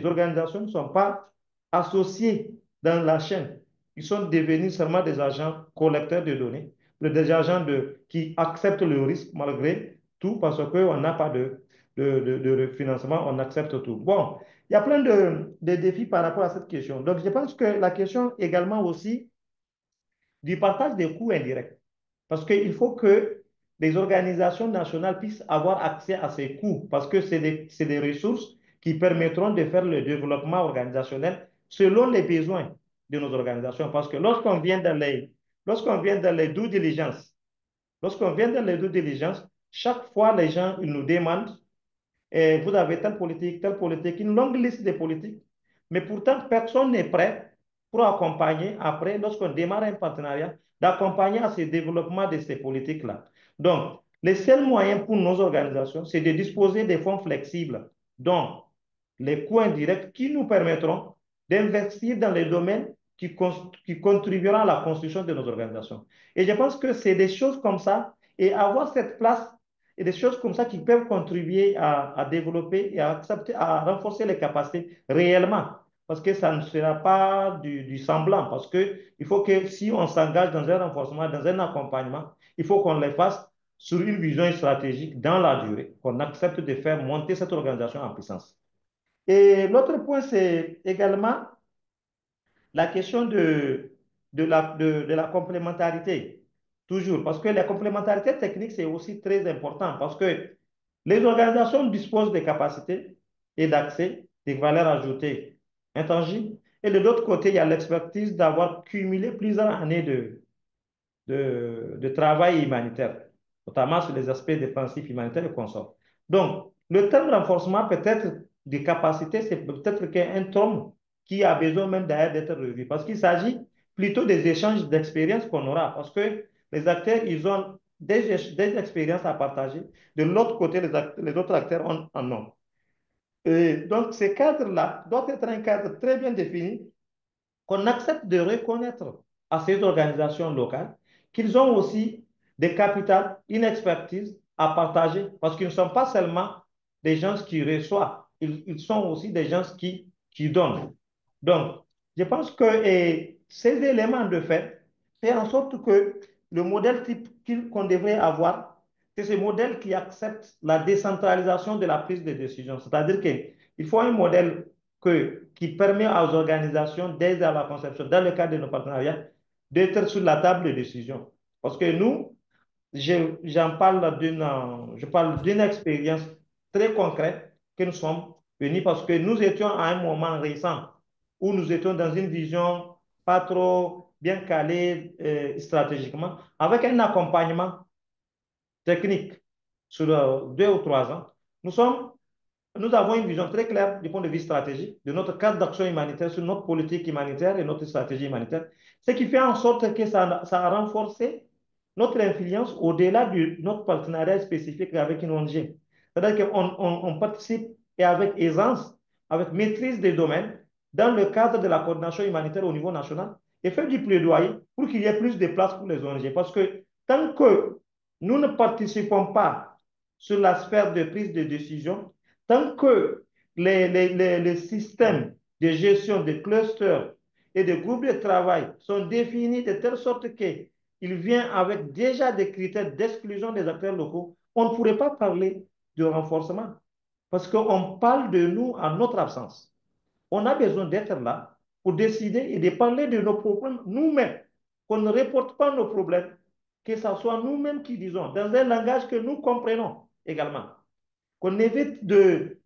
organisations ne sont pas associées dans la chaîne. Ils sont devenus seulement des agents collecteurs de données, des agents qui acceptent le risque malgré tout parce qu'on n'a pas de financement, on accepte tout. Bon, il y a plein de défis par rapport à cette question. Donc, je pense que la question également aussi du partage des coûts indirects. Parce qu'il faut que les organisations nationales puissent avoir accès à ces coûts parce que c'est des ressources qui permettront de faire le développement organisationnel selon les besoins de nos organisations. Parce que lorsqu'on vient dans les due diligence, chaque fois les gens ils nous demandent vous avez telle politique, une longue liste de politiques, mais pourtant personne n'est prêt pour accompagner après, lorsqu'on démarre un partenariat, d'accompagner à ce développement de ces politiques-là. Donc, les seuls moyens pour nos organisations, c'est de disposer des fonds flexibles, dont les coûts indirects qui nous permettront d'investir dans les domaines qui contribueront à la construction de nos organisations. Et je pense que c'est des choses comme ça, et avoir cette place et des choses comme ça qui peuvent contribuer à développer et à renforcer les capacités réellement. Parce que ça ne sera pas du semblant. Parce qu'il faut que si on s'engage dans un renforcement, dans un accompagnement, il faut qu'on les fasse sur une vision stratégique dans la durée, qu'on accepte de faire monter cette organisation en puissance. Et l'autre point, c'est également la question de la complémentarité. Toujours, parce que la complémentarité technique, c'est aussi très important, parce que les organisations disposent des capacités et d'accès, des valeurs ajoutées intangibles. Et de l'autre côté, il y a l'expertise d'avoir cumulé plusieurs années de travail humanitaire, notamment sur les aspects des principes humanitaires et consorts. Donc, le terme renforcement peut-être des capacités, c'est peut-être qu'un terme qui a besoin même d'ailleurs d'être revu, parce qu'il s'agit plutôt des échanges d'expériences qu'on aura, parce que les acteurs, ils ont des expériences à partager. De l'autre côté, les autres acteurs en ont. Et donc, ces cadres-là doivent être un cadre très bien défini qu'on accepte de reconnaître à ces organisations locales qu'ils ont aussi des capitales, une expertise à partager, parce qu'ils ne sont pas seulement des gens qui reçoivent, ils sont aussi des gens qui donnent. Donc, je pense que ces éléments de fait font en sorte que le modèle type qu'on devrait avoir, c'est ce modèle qui accepte la décentralisation de la prise de décision. C'est-à-dire qu'il faut un modèle qui permet aux organisations, dès à la conception, dans le cadre de nos partenariats, d'être sur la table de décision. Parce que nous, je parle d'une expérience très concrète que nous sommes venus parce que nous étions à un moment récent où nous étions dans une vision pas trop bien calée stratégiquement, avec un accompagnement technique sur 2 ou 3 ans. Nous avons une vision très claire du point de vue stratégique de notre cadre d'action humanitaire sur notre politique humanitaire et notre stratégie humanitaire, ce qui fait en sorte que ça a renforcé notre influence au-delà de notre partenariat spécifique avec une ONG. C'est-à-dire qu'on participe et avec aisance, avec maîtrise des domaines, dans le cadre de la coordination humanitaire au niveau national et fait du plaidoyer pour qu'il y ait plus de place pour les ONG. Parce que tant que nous ne participons pas sur la sphère de prise de décision, tant que les systèmes de gestion des clusters et des groupes de travail sont définis de telle sorte qu'il vient avec déjà des critères d'exclusion des acteurs locaux, on ne pourrait pas parler de renforcement parce qu'on parle de nous en notre absence. On a besoin d'être là pour décider et de parler de nos problèmes nous-mêmes, qu'on ne reporte pas nos problèmes, que ce soit nous-mêmes qui disons, dans un langage que nous comprenons également, qu'on évite de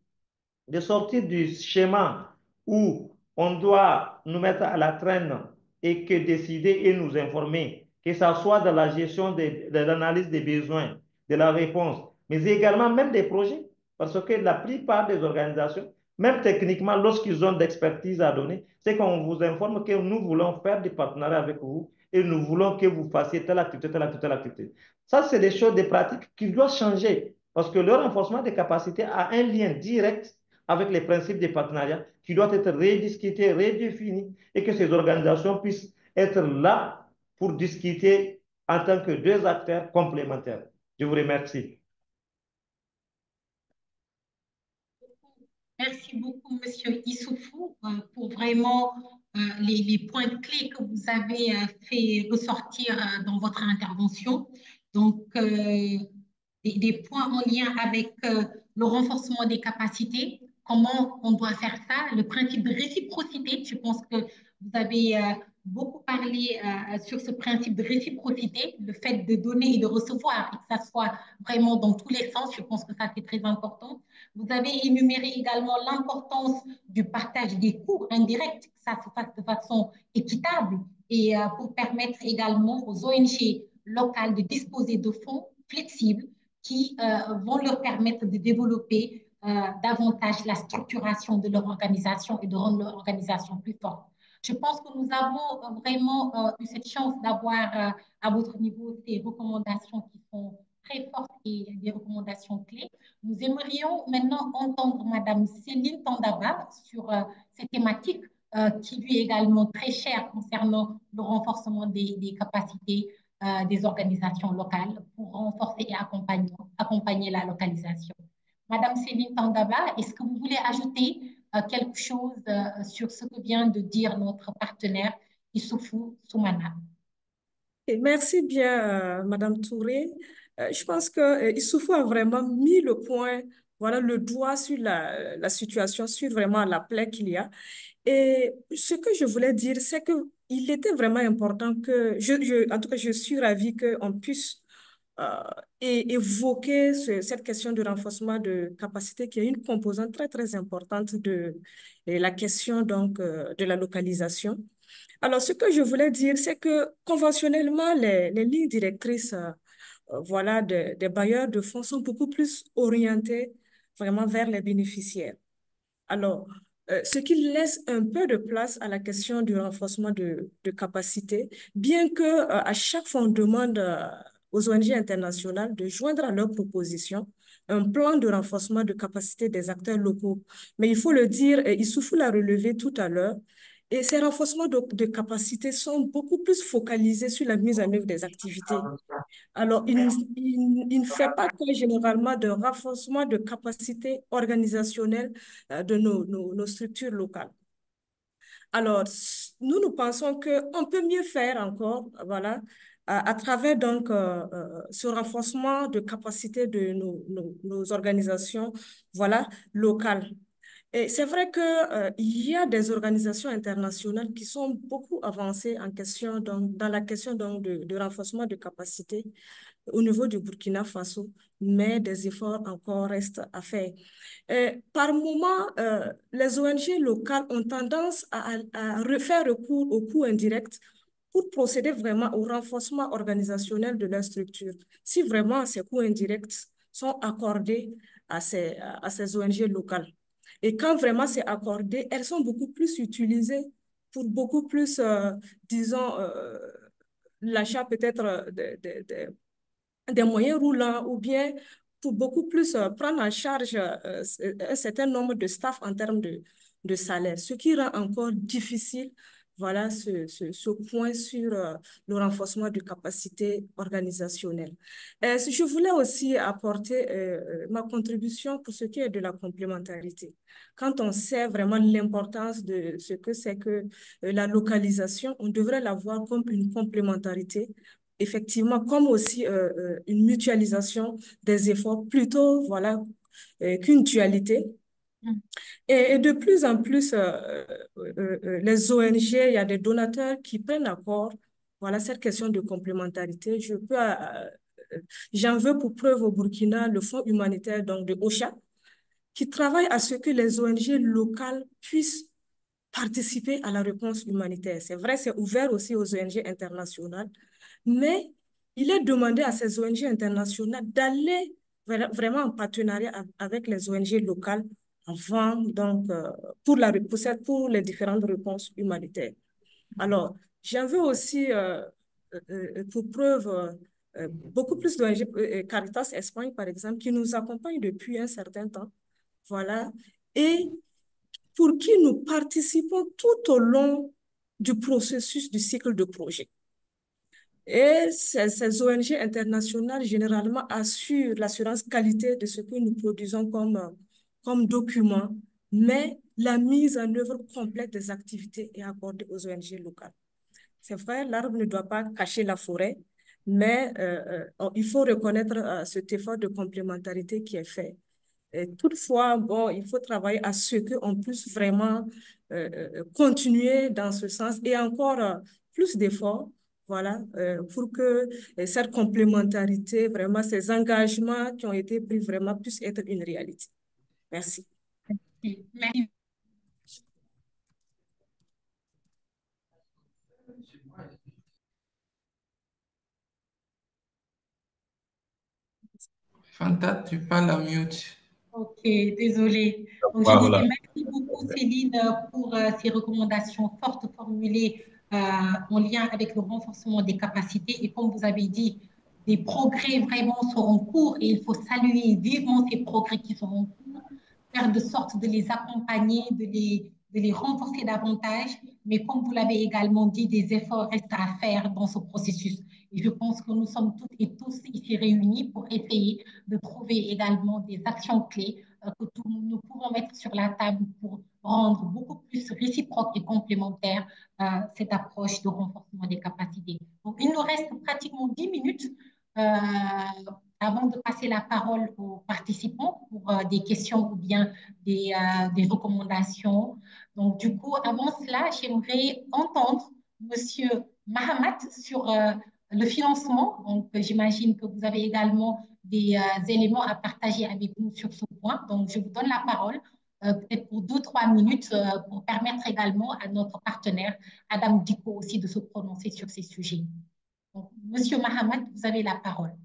sortir du schéma où on doit nous mettre à la traîne et que décider et nous informer, que ce soit dans la gestion de l'analyse des besoins, de la réponse, mais également même des projets, parce que la plupart des organisations, même techniquement, lorsqu'ils ont d'expertise à donner, c'est qu'on vous informe que nous voulons faire des partenariats avec vous et nous voulons que vous fassiez telle activité, telle activité, telle activité. Ça, c'est des choses, des pratiques qui doivent changer parce que le renforcement des capacités a un lien direct avec les principes des partenariats qui doivent être rediscutés, redéfinis et que ces organisations puissent être là pour discuter en tant que deux acteurs complémentaires. Je vous remercie. Merci beaucoup, Monsieur Issoufou, pour vraiment les points clés que vous avez fait ressortir dans votre intervention. Donc, des points en lien avec le renforcement des capacités, comment on doit faire ça, le principe de réciprocité. Je pense que vous avez beaucoup parlé sur ce principe de réciprocité, le fait de donner et de recevoir, et que ça soit vraiment dans tous les sens. Je pense que ça, c'est très important. Vous avez énuméré également l'importance du partage des coûts indirects, que ça se fasse de façon équitable et pour permettre également aux ONG locales de disposer de fonds flexibles qui vont leur permettre de développer davantage la structuration de leur organisation et de rendre leur organisation plus forte. Je pense que nous avons vraiment eu cette chance d'avoir à votre niveau ces recommandations qui sont très fortes et des recommandations clés. Nous aimerions maintenant entendre Madame Céline Tandaba sur cette thématique qui lui est également très chère concernant le renforcement des capacités des organisations locales pour renforcer et accompagner la localisation. Madame Céline Tandaba, est-ce que vous voulez ajouter quelque chose sur ce que vient de dire notre partenaire Issoufou Soumana? Et merci bien, Madame Touré. Je pense que Issoufou a vraiment mis le point, voilà, le doigt sur la situation, sur vraiment la plaie qu'il y a. Et ce que je voulais dire, c'est que il était vraiment important que, en tout cas, je suis ravie qu'on puisse euh, évoquer cette question de renforcement de capacité qui est une composante très, très importante de la question donc, de la localisation. Alors, ce que je voulais dire, c'est que conventionnellement, les lignes directrices voilà, des bailleurs de fonds sont beaucoup plus orientées vraiment vers les bénéficiaires. Alors, ce qui laisse un peu de place à la question du renforcement de capacité, bien que à chaque fois on demande aux ONG internationales de joindre à leurs propositions un plan de renforcement de capacité des acteurs locaux. Mais il faut le dire, et Issoufou l'a relevé tout à l'heure, et ces renforcements de capacité sont beaucoup plus focalisés sur la mise en œuvre des activités. Alors, il ne fait pas que généralement de renforcement de capacité organisationnelle de nos structures locales. Alors, nous pensons qu'on peut mieux faire encore, voilà, à travers donc ce renforcement de capacité de nos organisations, voilà, locales. Et c'est vrai que, il y a des organisations internationales qui sont beaucoup avancées en question, donc, dans la question donc, de renforcement de capacité au niveau du Burkina Faso, mais des efforts encore restent à faire. Par moment, les ONG locales ont tendance à faire recours aux coûts indirects pour procéder vraiment au renforcement organisationnel de leur structure. Si vraiment ces coûts indirects sont accordés à ces ONG locales. Et quand vraiment c'est accordé, elles sont beaucoup plus utilisées pour beaucoup plus, disons, l'achat peut-être des moyens roulants ou bien pour beaucoup plus prendre en charge un certain nombre de staff en termes de salaire, ce qui rend encore difficile voilà, ce point sur le renforcement de capacité organisationnelle. Je voulais aussi apporter ma contribution pour ce qui est de la complémentarité. Quand on sait vraiment l'importance de ce que c'est que la localisation, on devrait la voir comme une complémentarité effectivement, comme aussi une mutualisation des efforts, plutôt voilà, qu'une dualité. Et de plus en plus, les ONG, il y a des donateurs qui prennent accord, voilà, cette question de complémentarité. J'en veux pour preuve au Burkina le Fonds humanitaire donc de OCHA, qui travaille à ce que les ONG locales puissent participer à la réponse humanitaire. C'est vrai, c'est ouvert aussi aux ONG internationales, mais il est demandé à ces ONG internationales d'aller vraiment en partenariat avec les ONG locales avant, donc, pour les différentes réponses humanitaires. Alors, j'en veux aussi, pour preuve, beaucoup plus d'ONG, Caritas Espagne, par exemple, qui nous accompagne depuis un certain temps, voilà, et pour qui nous participons tout au long du processus du cycle de projet. Et ces ONG internationales, généralement, assurent l'assurance qualité de ce que nous produisons comme document, mais la mise en œuvre complète des activités est accordée aux ONG locales. C'est vrai, l'arbre ne doit pas cacher la forêt, mais il faut reconnaître cet effort de complémentarité qui est fait. Et toutefois, bon, il faut travailler à ce qu'on puisse vraiment continuer dans ce sens et encore plus d'efforts, voilà, pour que cette complémentarité, vraiment, ces engagements qui ont été pris vraiment puissent être une réalité. Merci. Merci. Fanta, tu parles à mute. Ok, désolée. Donc, je disais merci beaucoup, Céline, pour ces recommandations fortes formulées en lien avec le renforcement des capacités. Et comme vous avez dit, des progrès vraiment sont en cours et il faut saluer vivement ces progrès qui sont en cours, faire de sorte de les accompagner, de les renforcer davantage, mais comme vous l'avez également dit, des efforts restent à faire dans ce processus. Et je pense que nous sommes toutes et tous ici réunis pour essayer de trouver également des actions clés que nous pouvons mettre sur la table pour rendre beaucoup plus réciproque et complémentaire cette approche de renforcement des capacités. Donc, il nous reste pratiquement 10 minutes avant de passer la parole aux participants pour des questions ou bien des recommandations. Donc, du coup, avant cela, j'aimerais entendre Monsieur Mahamat sur le financement. Donc, j'imagine que vous avez également des éléments à partager avec nous sur ce point. Donc, je vous donne la parole peut-être pour 2-3 minutes pour permettre également à notre partenaire, Adam Dicko, aussi de se prononcer sur ces sujets. Donc, Monsieur Mahamat, vous avez la parole.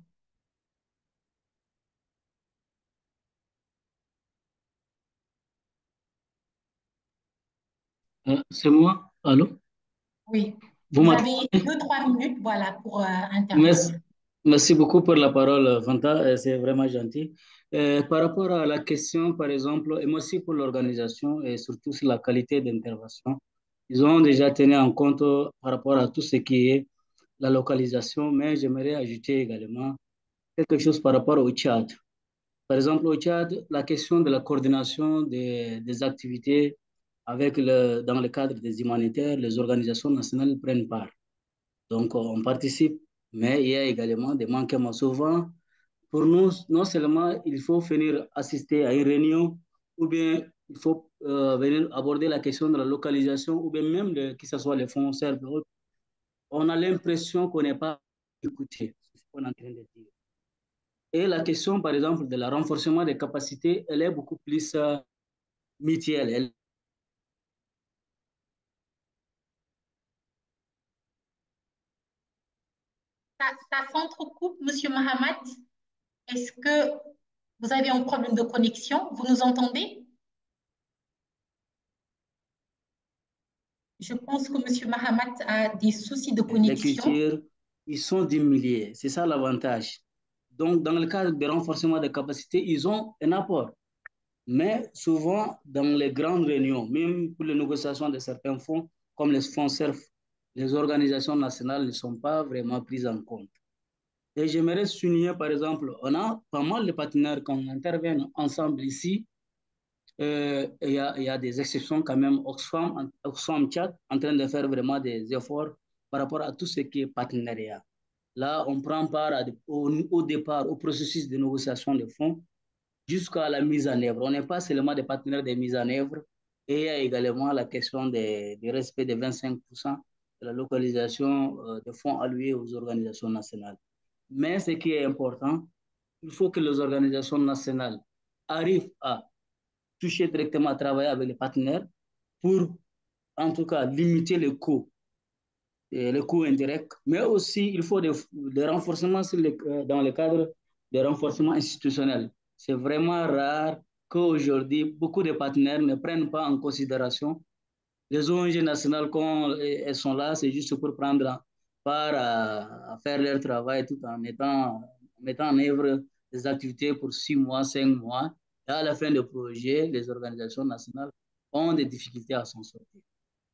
C'est moi? Allô? Oui. Vous Vous m'entendez? avez 2-3 minutes, voilà, pour intervenir. Merci beaucoup pour la parole, Fanta. C'est vraiment gentil. Par rapport à la question, par exemple, et merci pour l'organisation et surtout sur la qualité d'intervention. Ils ont déjà tenu en compte par rapport à tout ce qui est la localisation, mais j'aimerais ajouter également quelque chose par rapport au Tchad. Par exemple, au Tchad, la question de la coordination des activités dans le cadre des humanitaires, les organisations nationales prennent part. Donc, on participe, mais il y a également des manquements. Souvent, pour nous, non seulement il faut venir assister à une réunion, ou bien il faut venir aborder la question de la localisation, ou bien même que ce soit les fonds servent. On a l'impression qu'on n'est pas écouté, c'est ce qu'on est en train de dire. Et la question, par exemple, de la renforcement des capacités, elle est beaucoup plus mutuelle. Ça s'entrecoupe, Monsieur Mahamat. Est-ce que vous avez un problème de connexion? Vous nous entendez? Je pense que Monsieur Mahamat a des soucis de connexion. Les cultures, ils sont des milliers. C'est ça l'avantage. Donc, dans le cadre de renforcement des capacités, ils ont un apport. Mais souvent, dans les grandes réunions, même pour les négociations de certains fonds, comme les fonds CERF, les organisations nationales ne sont pas vraiment prises en compte. Et j'aimerais souligner, par exemple, on a pas mal de partenaires quand on intervient ensemble ici. Il y a des exceptions quand même. Oxfam Tchad en train de faire vraiment des efforts par rapport à tout ce qui est partenariat. Là, on prend part au départ au processus de négociation de fonds jusqu'à la mise en œuvre. On n'est pas seulement des partenaires de mise en œuvre, et il y a également la question du respect des 25% de la localisation de fonds alloués aux organisations nationales. Mais ce qui est important, il faut que les organisations nationales arrivent à toucher directement, à travailler avec les partenaires pour, en tout cas, limiter les coûts indirects, mais aussi il faut des renforcements dans le cadre des renforcements institutionnels. C'est vraiment rare qu'aujourd'hui, beaucoup de partenaires ne prennent pas en considération les ONG nationales quand elles sont là, c'est juste pour prendre part à faire leur travail tout en mettant en œuvre des activités pour 6 mois, 5 mois. Et à la fin du projet, les organisations nationales ont des difficultés à s'en sortir.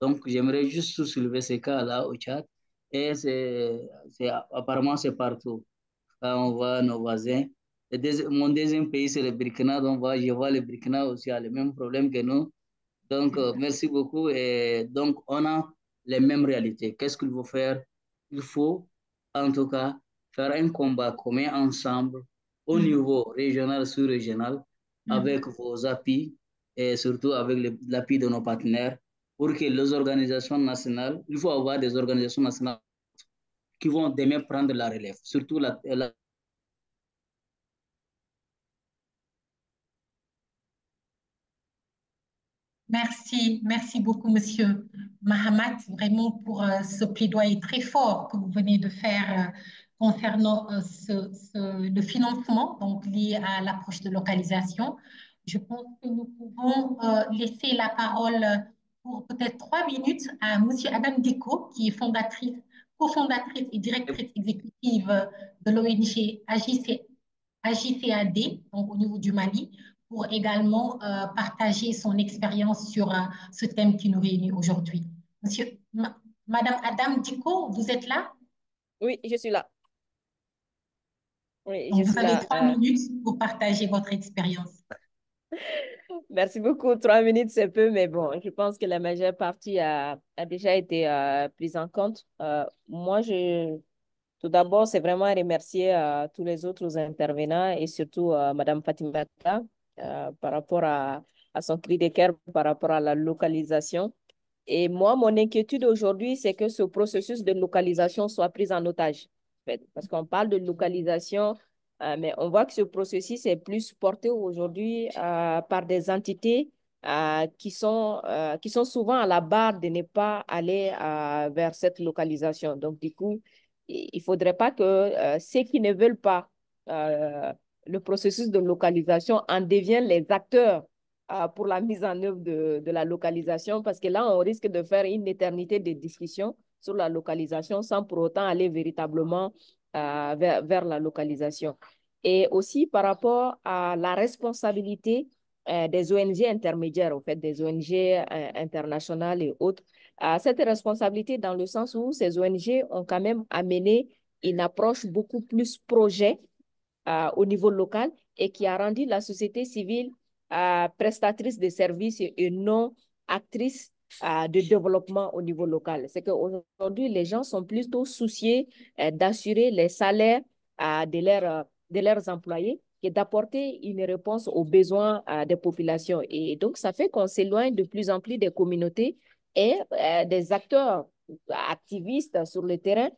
Donc, j'aimerais juste soulever ces cas-là au Tchad. Et apparemment, c'est partout. Quand on voit nos voisins. Mon deuxième pays, c'est le Burkina. Donc, je vois le Burkina aussi a le même problème que nous. Donc, merci beaucoup. Et donc, on a les mêmes réalités. Qu'est-ce qu'il faut faire? Il faut, en tout cas, faire un combat commun ensemble au niveau régional, sous-régional, avec vos appuis et surtout avec l'appui de nos partenaires pour que les organisations nationales, il faut avoir des organisations nationales qui vont demain prendre la relève, surtout la Merci beaucoup, Monsieur Mahamat, vraiment pour ce plaidoyer très fort que vous venez de faire concernant le financement, donc lié à l'approche de localisation. Je pense que nous pouvons laisser la parole pour peut-être 3 minutes à Monsieur Adam Dicko, qui est cofondatrice et directrice exécutive de l'ONG AJCAD, donc au niveau du Mali, pour également partager son expérience sur ce thème qui nous réunit aujourd'hui. Madame Adam Diko, vous êtes là? Oui, je suis là. Oui, Donc, je vous suis avez là. 3 minutes pour partager votre expérience. Merci beaucoup. 3 minutes, c'est peu, mais bon, je pense que la majeure partie a déjà été prise en compte. Moi, tout d'abord, c'est vraiment remercier tous les autres intervenants et surtout Madame Fatimata par rapport à son cri de cœur par rapport à la localisation. Et moi, mon inquiétude aujourd'hui, c'est que ce processus de localisation soit pris en otage. En fait, parce qu'on parle de localisation, mais on voit que ce processus est plus porté aujourd'hui par des entités qui sont souvent à la barre de ne pas aller vers cette localisation. Donc, du coup, il ne faudrait pas que ceux qui ne veulent pas euh, le processus de localisation en deviennent les acteurs pour la mise en œuvre de la localisation, parce que là, on risque de faire une éternité de discussions sur la localisation sans pour autant aller véritablement vers la localisation. Et aussi par rapport à la responsabilité des ONG intermédiaires, au fait, des ONG internationales et autres, cette responsabilité dans le sens où ces ONG ont quand même amené une approche beaucoup plus projet au niveau local et qui a rendu la société civile prestatrice de services et non actrice de développement au niveau local. C'est qu'aujourd'hui, les gens sont plutôt soucieux d'assurer les salaires de leurs employés que d'apporter une réponse aux besoins des populations. Et donc, ça fait qu'on s'éloigne de plus en plus des communautés et des acteurs activistes sur le terrain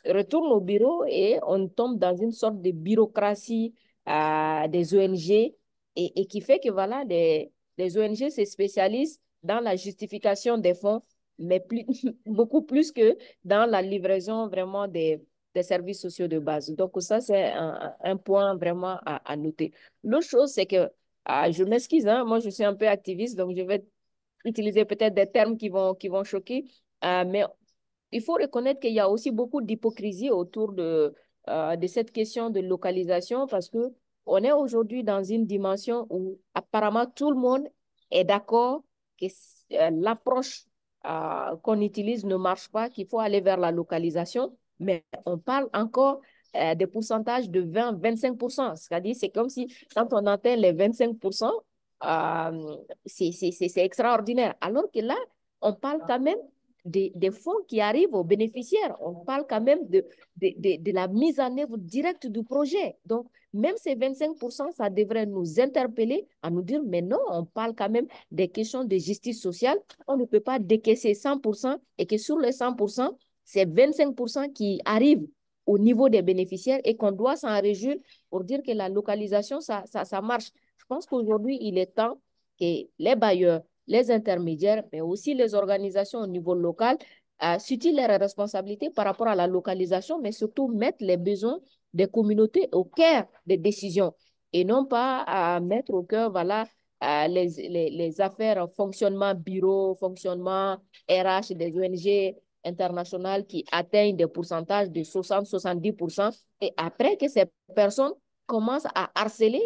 retourne au bureau et on tombe dans une sorte de bureaucratie des ONG et qui fait que voilà, les ONG se spécialisent dans la justification des fonds, mais beaucoup plus que dans la livraison vraiment des services sociaux de base. Donc ça, c'est un point vraiment à noter. L'autre chose, c'est que, je m'excuse, hein, moi je suis un peu activiste, donc je vais utiliser peut-être des termes qui vont choquer, mais il faut reconnaître qu'il y a aussi beaucoup d'hypocrisie autour de cette question de localisation parce que on est aujourd'hui dans une dimension où apparemment tout le monde est d'accord que l'approche qu'on utilise ne marche pas, qu'il faut aller vers la localisation, mais on parle encore des pourcentages de 20-25%. C'est-à-dire, c'est comme si quand on atteint les 25%, c'est extraordinaire. Alors que là, on parle quand même des fonds qui arrivent aux bénéficiaires. On parle quand même de la mise en œuvre directe du projet. Donc, même ces 25%, ça devrait nous interpeller à nous dire, mais non, on parle quand même des questions de justice sociale. On ne peut pas décaisser 100% et que sur les 100%, c'est 25% qui arrivent au niveau des bénéficiaires et qu'on doit s'en réjouir pour dire que la localisation, ça marche. Je pense qu'aujourd'hui, il est temps que les bailleurs, les intermédiaires, mais aussi les organisations au niveau local, s'utilisent leurs responsabilités par rapport à la localisation, mais surtout mettre les besoins des communautés au cœur des décisions et non pas à mettre au cœur voilà, les affaires fonctionnement bureau, fonctionnement RH des ONG internationales qui atteignent des pourcentages de 60-70% et après que ces personnes commencent à harceler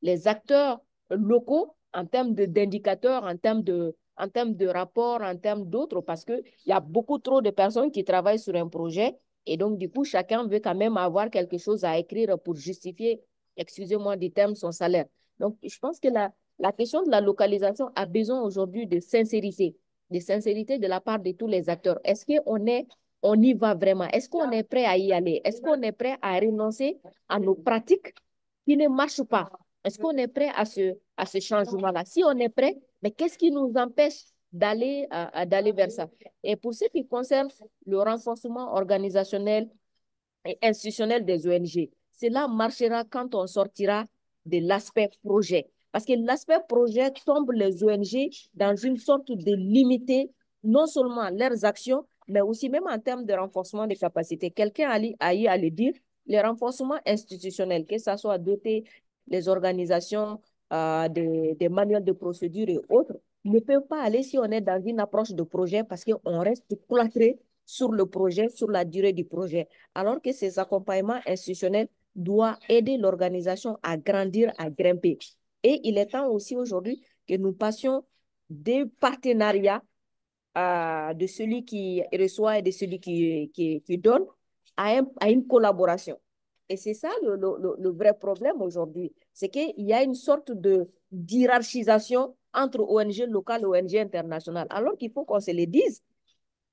les acteurs locaux en termes d'indicateurs, en termes de rapports, en termes d'autres, parce qu'il y a beaucoup trop de personnes qui travaillent sur un projet et donc, du coup, chacun veut quand même avoir quelque chose à écrire pour justifier, excusez-moi du terme, son salaire. Donc, je pense que la question de la localisation a besoin aujourd'hui de sincérité de la part de tous les acteurs. Est-ce qu'on y va vraiment? Est-ce qu'on est prêt à y aller? Est-ce qu'on est prêt à renoncer à nos pratiques qui ne marchent pas? Est-ce qu'on est prêt à ce changement-là? Si on est prêt, mais qu'est-ce qui nous empêche d'aller vers ça? Et pour ce qui concerne le renforcement organisationnel et institutionnel des ONG, cela marchera quand on sortira de l'aspect projet. Parce que l'aspect projet tombe les ONG dans une sorte de limiter non seulement leurs actions, mais aussi même en termes de renforcement des capacités. Quelqu'un a eu à le dire, le renforcement institutionnel, que ce soit doter les organisations des manuels de procédure et autres, ne peut pas aller si on est dans une approche de projet parce qu'on reste cloîtré sur le projet, sur la durée du projet. Alors que ces accompagnements institutionnels doivent aider l'organisation à grandir, à grimper. Et il est temps aussi aujourd'hui que nous passions des partenariats de celui qui reçoit et de celui qui donne à une collaboration. Et c'est ça le vrai problème aujourd'hui. C'est qu'il y a une sorte d'hierarchisation entre ONG locales et ONG internationales. Alors qu'il faut qu'on se le dise.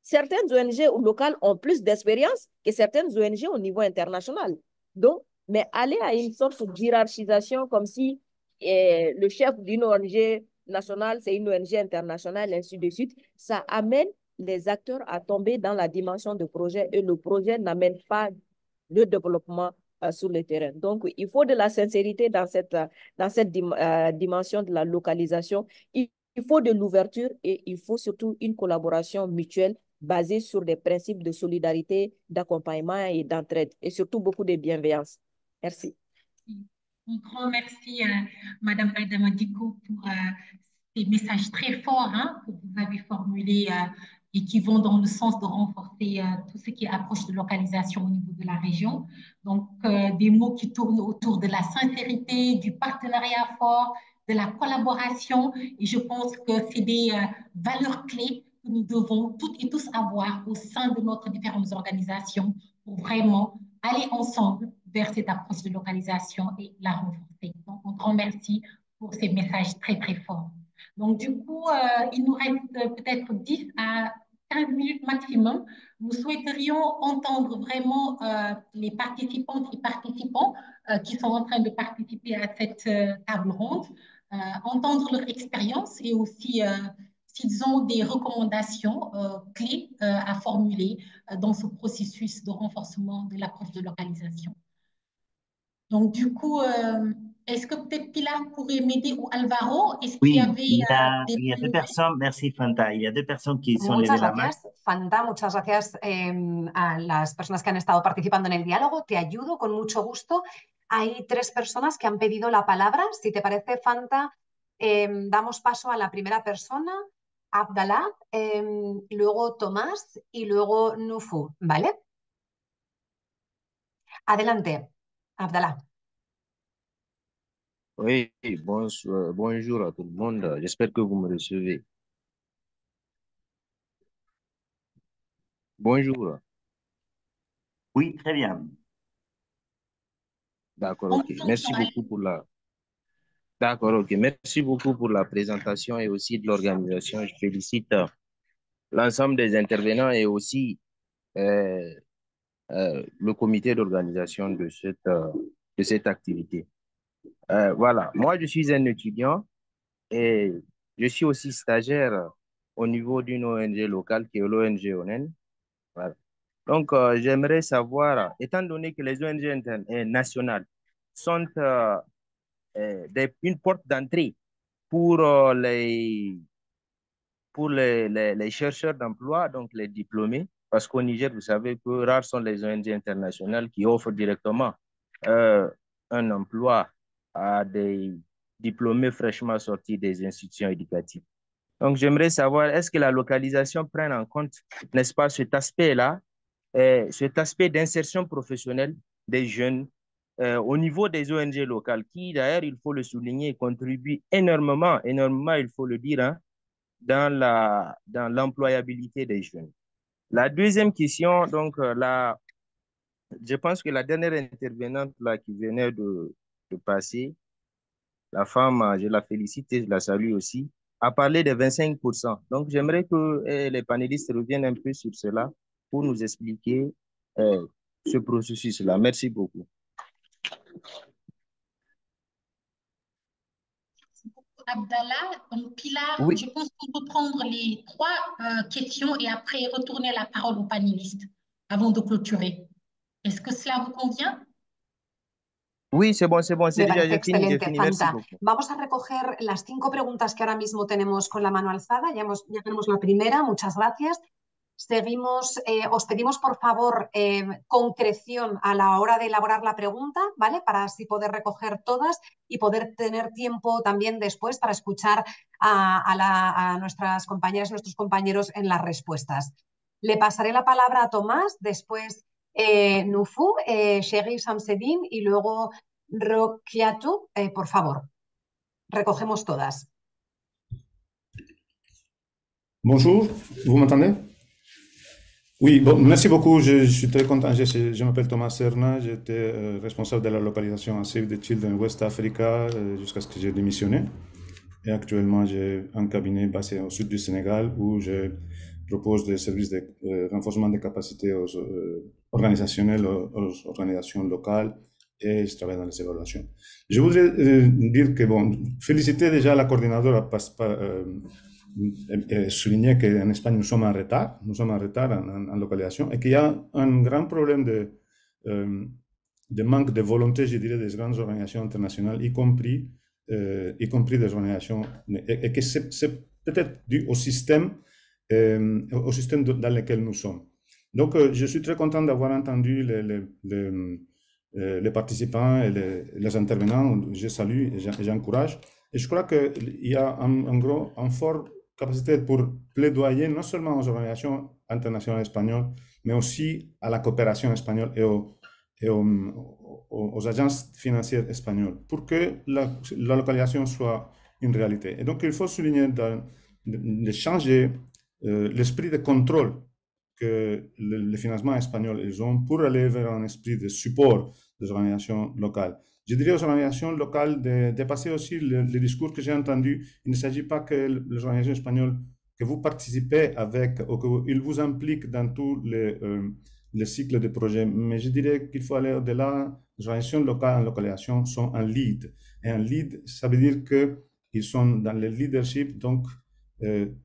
Certaines ONG locales ont plus d'expérience que certaines ONG au niveau international. Donc, mais aller à une sorte d'hierarchisation comme si le chef d'une ONG nationale, c'est une ONG internationale, ainsi de suite, ça amène les acteurs à tomber dans la dimension de projet et le projet n'amène pas le développement sur le terrain. Donc, il faut de la sincérité dans cette dimension de la localisation. Il faut de l'ouverture et il faut surtout une collaboration mutuelle basée sur des principes de solidarité, d'accompagnement et d'entraide, et surtout beaucoup de bienveillance. Merci. Un grand merci, Madame Adama Dicko, pour ces messages très forts que vous avez formulés et qui vont dans le sens de renforcer tout ce qui est approche de localisation au niveau de la région. Donc, des mots qui tournent autour de la sincérité, du partenariat fort, de la collaboration. Et je pense que c'est des valeurs clés que nous devons toutes et tous avoir au sein de notre différentes organisations pour vraiment aller ensemble vers cette approche de localisation et la renforcer. Donc, un grand merci pour ces messages très, très forts. Donc, du coup, il nous reste peut-être 10 à 15 minutes maximum. Nous souhaiterions entendre vraiment les participantes et participants qui sont en train de participer à cette table ronde, entendre leur expérience et aussi s'ils ont des recommandations clés à formuler dans ce processus de renforcement de l'approche de localisation. Donc, du coup, est-ce que peut-être Pilar pourrait m'aider ou Alvaro? Est-ce qu'il y avait il y a deux personnes, merci Fanta, il y a deux personnes qui sont Muchas levées la main. gracias, Fanta, muchas gracias a las personas que han estado participando en el diálogo. Te ayudo con mucho gusto. Hay 3 personas que han pedido la palabra. Si te parece, Fanta, damos paso a la primera persona, Abdallah, luego Tomás y luego Nufu, ¿vale? Adelante, Abdallah. Oui, bonjour à tout le monde. J'espère que vous me recevez. Bonjour. Oui, très bien. D'accord, ok. Merci beaucoup pour la... D'accord, ok. Merci beaucoup pour la présentation et aussi de l'organisation. Je félicite l'ensemble des intervenants et aussi le comité d'organisation de cette activité. Voilà, moi je suis un étudiant et je suis aussi stagiaire au niveau d'une ONG locale qui est l'ONG ONEN. Voilà. Donc, j'aimerais savoir, étant donné que les ONG nationales sont une porte d'entrée pour les chercheurs d'emploi, donc les diplômés, parce qu'au Niger, vous savez que rares sont les ONG internationales qui offrent directement un emploi à des diplômés fraîchement sortis des institutions éducatives. Donc, j'aimerais savoir, est-ce que la localisation prend en compte, n'est-ce pas, cet aspect-là, cet aspect d'insertion professionnelle des jeunes au niveau des ONG locales, qui d'ailleurs, il faut le souligner, contribuent énormément, il faut le dire, dans l'employabilité des jeunes. La deuxième question, donc, je pense que la dernière intervenante là, qui venait de passer, la femme, je la félicite et je la salue aussi, a parlé de 25%. Donc, j'aimerais que les panélistes reviennent un peu sur cela pour nous expliquer ce processus-là. Merci beaucoup. Abdallah, donc Pilar, oui. Je pense qu'on peut prendre les 3 questions et après retourner la parole aux panélistes avant de clôturer. Est-ce que cela vous convient? Oui, c'est bon, c'est déjà, j'ai fini, Excelente, merci Fanta. beaucoup. Vamos a recoger las 5 preguntas que ahora mismo tenemos con la mano alzada. Ya tenemos la primera, muchas gracias. Seguimos, os pedimos por favor concreción a la hora de elaborar la pregunta, ¿vale? Para así poder recoger todas y poder tener tiempo también después para escuchar a nuestras compañeras, nuestros compañeros en las respuestas. Le pasaré la palabra a Tomás, después Nufu, Sherry Samsedin y luego Rokiatu, por favor. Recogemos todas. Bonjour, vous m'entendez? Oui, bon, merci beaucoup. Je suis très content. Je m'appelle Thomas Serna. J'étais responsable de la localisation à Save the Children West Africa jusqu'à ce que j'ai démissionné. Et actuellement, j'ai un cabinet basé au sud du Sénégal où je propose des services de renforcement des capacités organisationnelles aux organisations locales et je travaille dans les évaluations. Je voudrais dire que, bon, féliciter déjà la coordinateur souligner qu'en Espagne, nous sommes en retard en localisation et qu'il y a un grand problème de manque de volonté, je dirais, des grandes organisations internationales, y compris des organisations, et que c'est peut-être dû au système dans lequel nous sommes. Donc, je suis très content d'avoir entendu les participants et les intervenants. Je salue et j'encourage. Et je crois qu'il y a un fort capacité pour plaidoyer non seulement aux organisations internationales espagnoles, mais aussi à la coopération espagnole et aux agences financières espagnoles pour que la localisation soit une réalité. Et donc, il faut souligner de changer l'esprit de contrôle que le financement espagnol ils ont pour aller vers un esprit de support des organisations locales. Je dirais aux organisations locales de dépasser aussi le discours que j'ai entendu. Il ne s'agit pas que les organisations espagnoles, que vous participez avec ou qu'ils vous impliquent dans tous les cycles de projets, mais je dirais qu'il faut aller au-delà. Les organisations locales en localisation sont un lead. Et un lead, ça veut dire qu'ils sont dans le leadership, donc il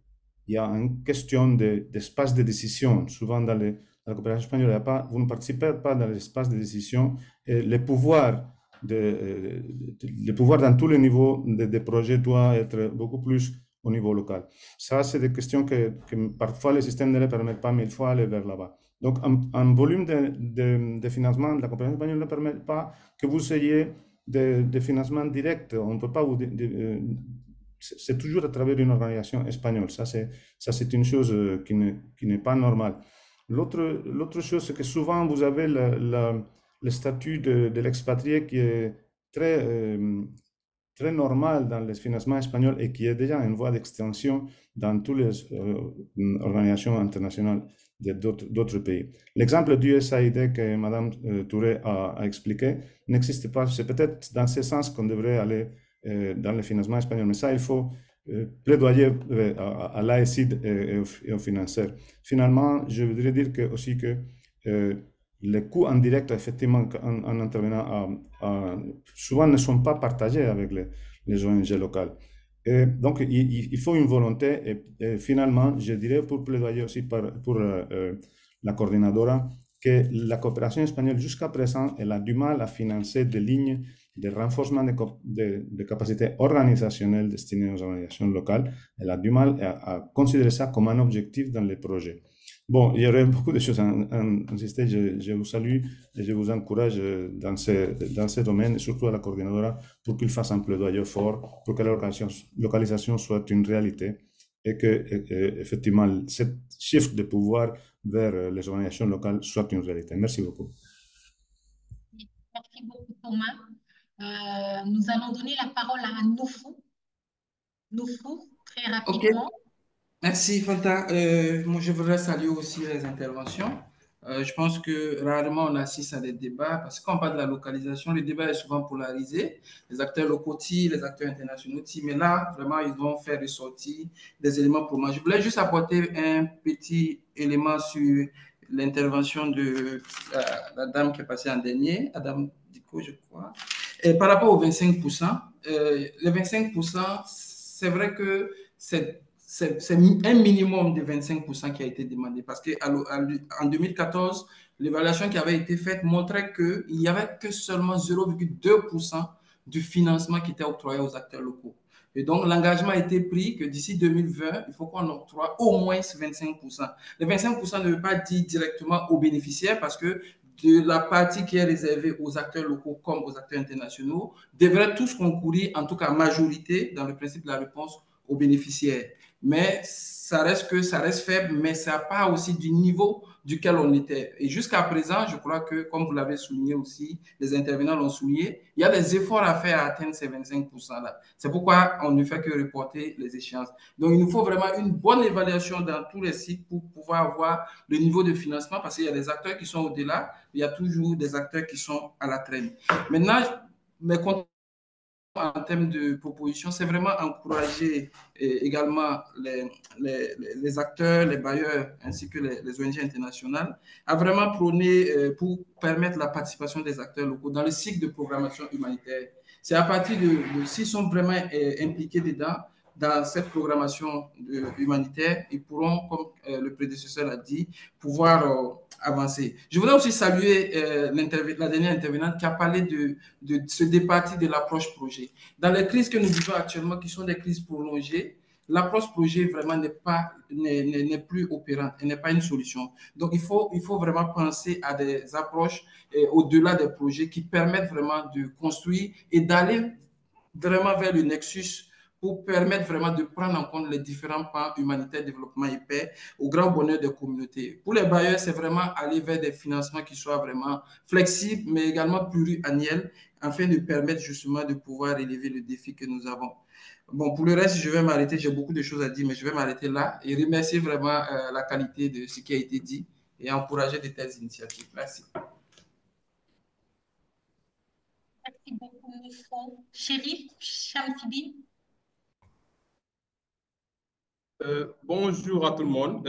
y a une question d'espace de décision. Souvent, dans la coopération espagnole, vous ne participez pas dans l'espace de décision. Et le pouvoir dans tous les niveaux des projets doit être beaucoup plus au niveau local. Ça, c'est des questions que parfois le système ne les permet pas, mais il faut aller vers là-bas. Donc, un volume de financement de la coopération espagnole ne permet pas que vous ayez des financements directs. On ne peut pas c'est toujours à travers une organisation espagnole. Ça, c'est une chose qui n'est pas normale. L'autre chose, c'est que souvent, vous avez le statut de l'expatrié qui est très normal dans les financements espagnols et qui est déjà en voie d'extension dans toutes les organisations internationales d'autres pays. L'exemple du USAID que Mme Touré a expliqué n'existe pas. C'est peut-être dans ce sens qu'on devrait aller dans le financement espagnol. Mais ça, il faut plaidoyer à l'AECID et aux financeurs. Finalement, je voudrais dire aussi que les coûts indirects, effectivement, en intervenant, souvent ne sont pas partagés avec les ONG locales. Et donc, il faut une volonté. Et finalement, je dirais, pour plaidoyer aussi pour la coordinadora, que la coopération espagnole, jusqu'à présent, elle a du mal à financer des lignes de renforcement de capacités organisationnelles destinées aux organisations locales. Elle a du mal à considérer ça comme un objectif dans les projets. Bon, il y aurait beaucoup de choses à insister. Je vous salue et je vous encourage dans ces domaines, et surtout à la coordinadora, pour qu'il fasse un plaidoyer fort, pour que la localisation soit une réalité et que, effectivement, cette shift de pouvoir vers les organisations locales soit une réalité. Merci beaucoup. Merci beaucoup, Thomas. Nous allons donner la parole à Noufou. Noufou, très rapidement. Ok. Merci, Fanta. Moi, je voudrais saluer aussi les interventions. Je pense que rarement on assiste à des débats parce qu'on parle de la localisation, le débat est souvent polarisé. Les acteurs locaux, les acteurs internationaux, mais là, vraiment, ils vont faire ressortir des éléments pour moi. Je voulais juste apporter un petit élément sur l'intervention de la dame qui est passée en dernier, Adam Diko, je crois. Et par rapport aux 25%, les 25%, c'est vrai que c'est un minimum de 25% qui a été demandé parce qu'en 2014, l'évaluation qui avait été faite montrait qu'il n'y avait que seulement 0,2% du financement qui était octroyé aux acteurs locaux. Et donc, l'engagement a été pris que d'ici 2020, il faut qu'on octroie au moins 25%. Les 25% ne veut pas dire directement aux bénéficiaires parce que de la partie qui est réservée aux acteurs locaux comme aux acteurs internationaux devraient tous concourir, en tout cas majorité, dans le principe de la réponse aux bénéficiaires. Mais ça reste faible, mais ça part aussi du niveau duquel on était. Et jusqu'à présent, je crois que, comme vous l'avez souligné aussi, les intervenants l'ont souligné, il y a des efforts à faire à atteindre ces 25%-là. C'est pourquoi on ne fait que reporter les échéances. Donc, il nous faut vraiment une bonne évaluation dans tous les cycles pour pouvoir avoir le niveau de financement, parce qu'il y a des acteurs qui sont au-delà, il y a toujours des acteurs qui sont à la traîne. Maintenant, mes en termes de propositions, c'est vraiment encourager également les acteurs, les bailleurs ainsi que les ONG internationales à vraiment prôner pour permettre la participation des acteurs locaux dans le cycle de programmation humanitaire. C'est à partir de s'ils sont vraiment impliqués dedans, dans cette programmation humanitaire, ils pourront, comme le prédécesseur l'a dit, pouvoir avancer. Je voudrais aussi saluer la dernière intervenante qui a parlé de se départir de l'approche projet. Dans les crises que nous vivons actuellement, qui sont des crises prolongées, l'approche projet vraiment n'est plus opérante et n'est pas une solution. Donc, il faut vraiment penser à des approches au-delà des projets qui permettent vraiment de construire et d'aller vraiment vers le nexus pour permettre vraiment de prendre en compte les différents pans humanitaires, développement et paix au grand bonheur des communautés. Pour les bailleurs, c'est vraiment aller vers des financements qui soient vraiment flexibles, mais également pluriannuels, afin de permettre justement de pouvoir relever le défi que nous avons. Bon, pour le reste, je vais m'arrêter. J'ai beaucoup de choses à dire, mais je vais m'arrêter là et remercier vraiment la qualité de ce qui a été dit et encourager de telles initiatives. Merci. Merci beaucoup, Nifo. Chérif Chamsibi. Bonjour à tout le monde.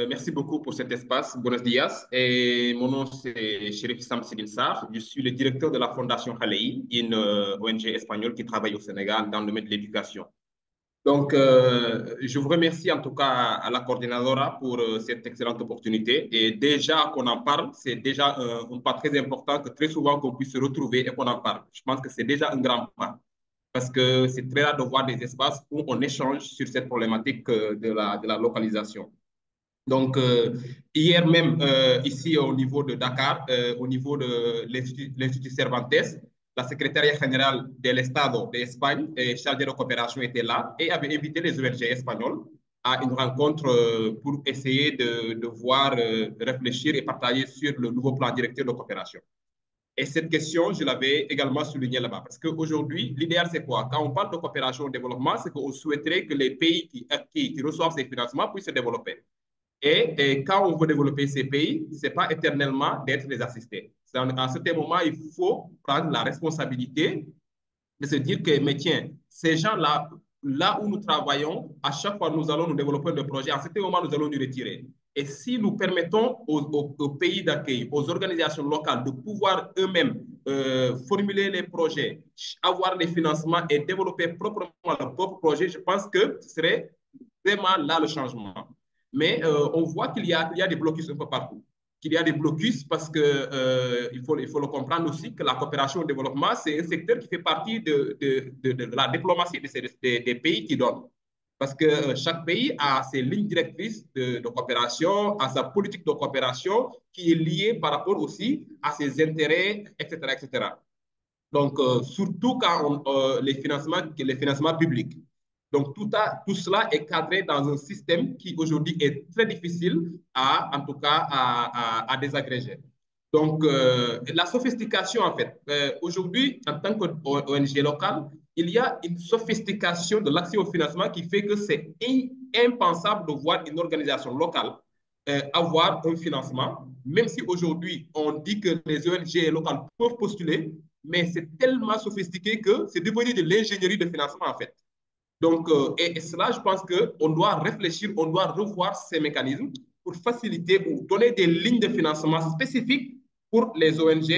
Merci beaucoup pour cet espace. Buenos días. Et mon nom, c'est Chérif Samsidine Sarr. Je suis le directeur de la Fondation Khaleyi, une ONG espagnole qui travaille au Sénégal dans le domaine de l'éducation. Donc, je vous remercie en tout cas à la coordinadora pour cette excellente opportunité. Et déjà qu'on en parle, c'est déjà un pas très important que très souvent qu'on puisse se retrouver et qu'on en parle. Je pense que c'est déjà un grand pas. Parce que c'est très rare de voir des espaces où on échange sur cette problématique de la localisation. Donc, hier même, ici au niveau de Dakar, au niveau de l'Institut Cervantes, la secrétaire générale de l'Estado d'Espagne, chargée de coopération, était là et avait invité les ONG espagnoles à une rencontre pour essayer de voir, réfléchir et partager sur le nouveau plan directeur de coopération. Et cette question, je l'avais également soulignée là-bas. Parce qu'aujourd'hui, l'idéal, c'est quoi? Quand on parle de coopération au développement, c'est qu'on souhaiterait que les pays qui reçoivent ces financements puissent se développer. Et quand on veut développer ces pays, ce n'est pas éternellement d'être les assistés. À un certain moment, il faut prendre la responsabilité de se dire que, mais tiens, ces gens-là, là où nous travaillons, à chaque fois nous allons nous développer des projets, à un certain moment, nous allons nous retirer. Et si nous permettons aux pays d'accueil, aux organisations locales de pouvoir eux-mêmes formuler les projets, avoir les financements et développer proprement leurs propres projets, je pense que ce serait vraiment là le changement. Mais on voit qu'il y a des blocus un peu partout. Qu'il y a des blocus parce qu'il faut le comprendre aussi que la coopération au développement, c'est un secteur qui fait partie de la diplomatie des pays qui donnent. Parce que chaque pays a ses lignes directrices de coopération, a sa politique de coopération qui est liée par rapport aussi à ses intérêts, etc. etc. Donc, surtout quand les financements publics. Donc, tout cela est cadré dans un système qui aujourd'hui est très difficile en tout cas, à désagréger. Donc, la sophistication, en fait, aujourd'hui, en tant qu'ONG locale, il y a une sophistication de l'accès au financement qui fait que c'est impensable de voir une organisation locale avoir un financement, même si aujourd'hui, on dit que les ONG locales peuvent postuler, mais c'est tellement sophistiqué que c'est devenu de l'ingénierie de financement, en fait. Donc, et cela, je pense qu'on doit réfléchir, on doit revoir ces mécanismes pour faciliter ou donner des lignes de financement spécifiques pour les ONG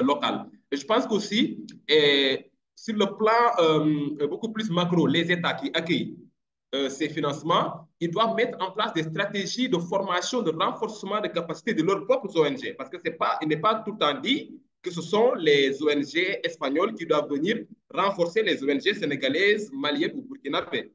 locales. Et je pense qu'aussi, sur le plan beaucoup plus macro, les États qui accueillent ces financements, ils doivent mettre en place des stratégies de formation, de renforcement des capacités de leurs propres ONG. Parce que il n'est pas tout le temps dit que ce sont les ONG espagnoles qui doivent venir renforcer les ONG sénégalaises, maliennes ou burkinabées.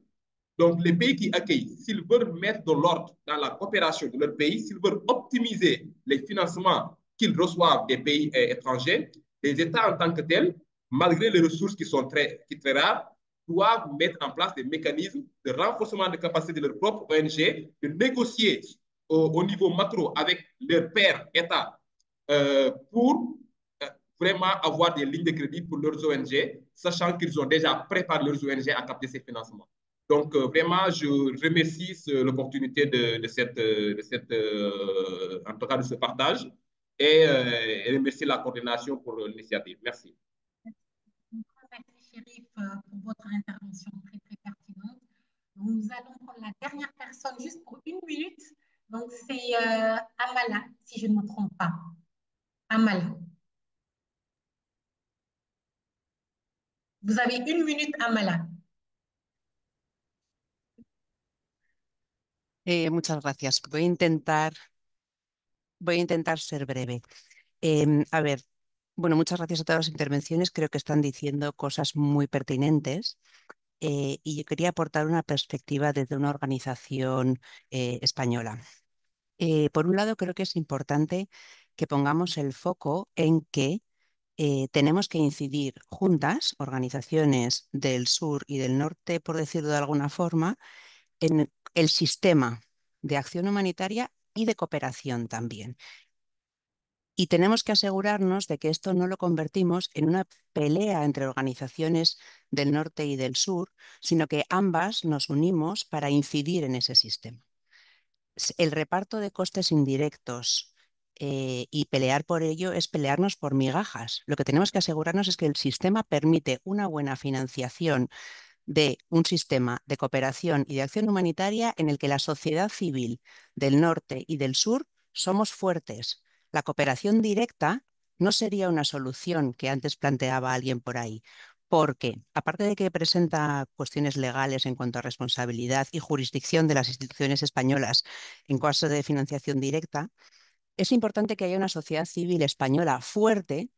Donc, les pays qui accueillent, s'ils veulent mettre de l'ordre dans la coopération de leur pays, s'ils veulent optimiser les financements qu'ils reçoivent des pays étrangers, les États en tant que tels, malgré les ressources qui sont très rares, doivent mettre en place des mécanismes de renforcement de capacité de leur propre ONG, de négocier au niveau macro avec leurs pairs États pour vraiment avoir des lignes de crédit pour leurs ONG, sachant qu'ils ont déjà préparé leurs ONG à capter ces financements. Donc, vraiment, je remercie l'opportunité de en tout cas de ce partage et remercie la coordination pour l'initiative. Merci. Merci, Chérif, pour votre intervention très, très pertinente. Nous allons prendre la dernière personne juste pour 1 minute. Donc, c'est Amala, si je ne me trompe pas. Amala. Vous avez 1 minute, Amala. Muchas gracias. Voy a intentar ser breve. A ver, bueno, muchas gracias a todas las intervenciones. Creo que están diciendo cosas muy pertinentes. Y yo quería aportar una perspectiva desde una organización española. Por un lado, creo que es importante que pongamos el foco en que tenemos que incidir juntas, organizaciones del sur y del norte, por decirlo de alguna forma, en el sistema de acción humanitaria y de cooperación también. Y tenemos que asegurarnos de que esto no lo convertimos en una pelea entre organizaciones del norte y del sur, sino que ambas nos unimos para incidir en ese sistema. El reparto de costes indirectos y pelear por ello es pelearnos por migajas. Lo que tenemos que asegurarnos es que el sistema permite una buena financiación de un sistema de cooperación y de acción humanitaria en el que la sociedad civil del norte y del sur somos fuertes. La cooperación directa no sería una solución que antes planteaba alguien por ahí, porque aparte de que presenta cuestiones legales en cuanto a responsabilidad y jurisdicción de las instituciones españolas en caso de financiación directa, es importante que haya una sociedad civil española fuerte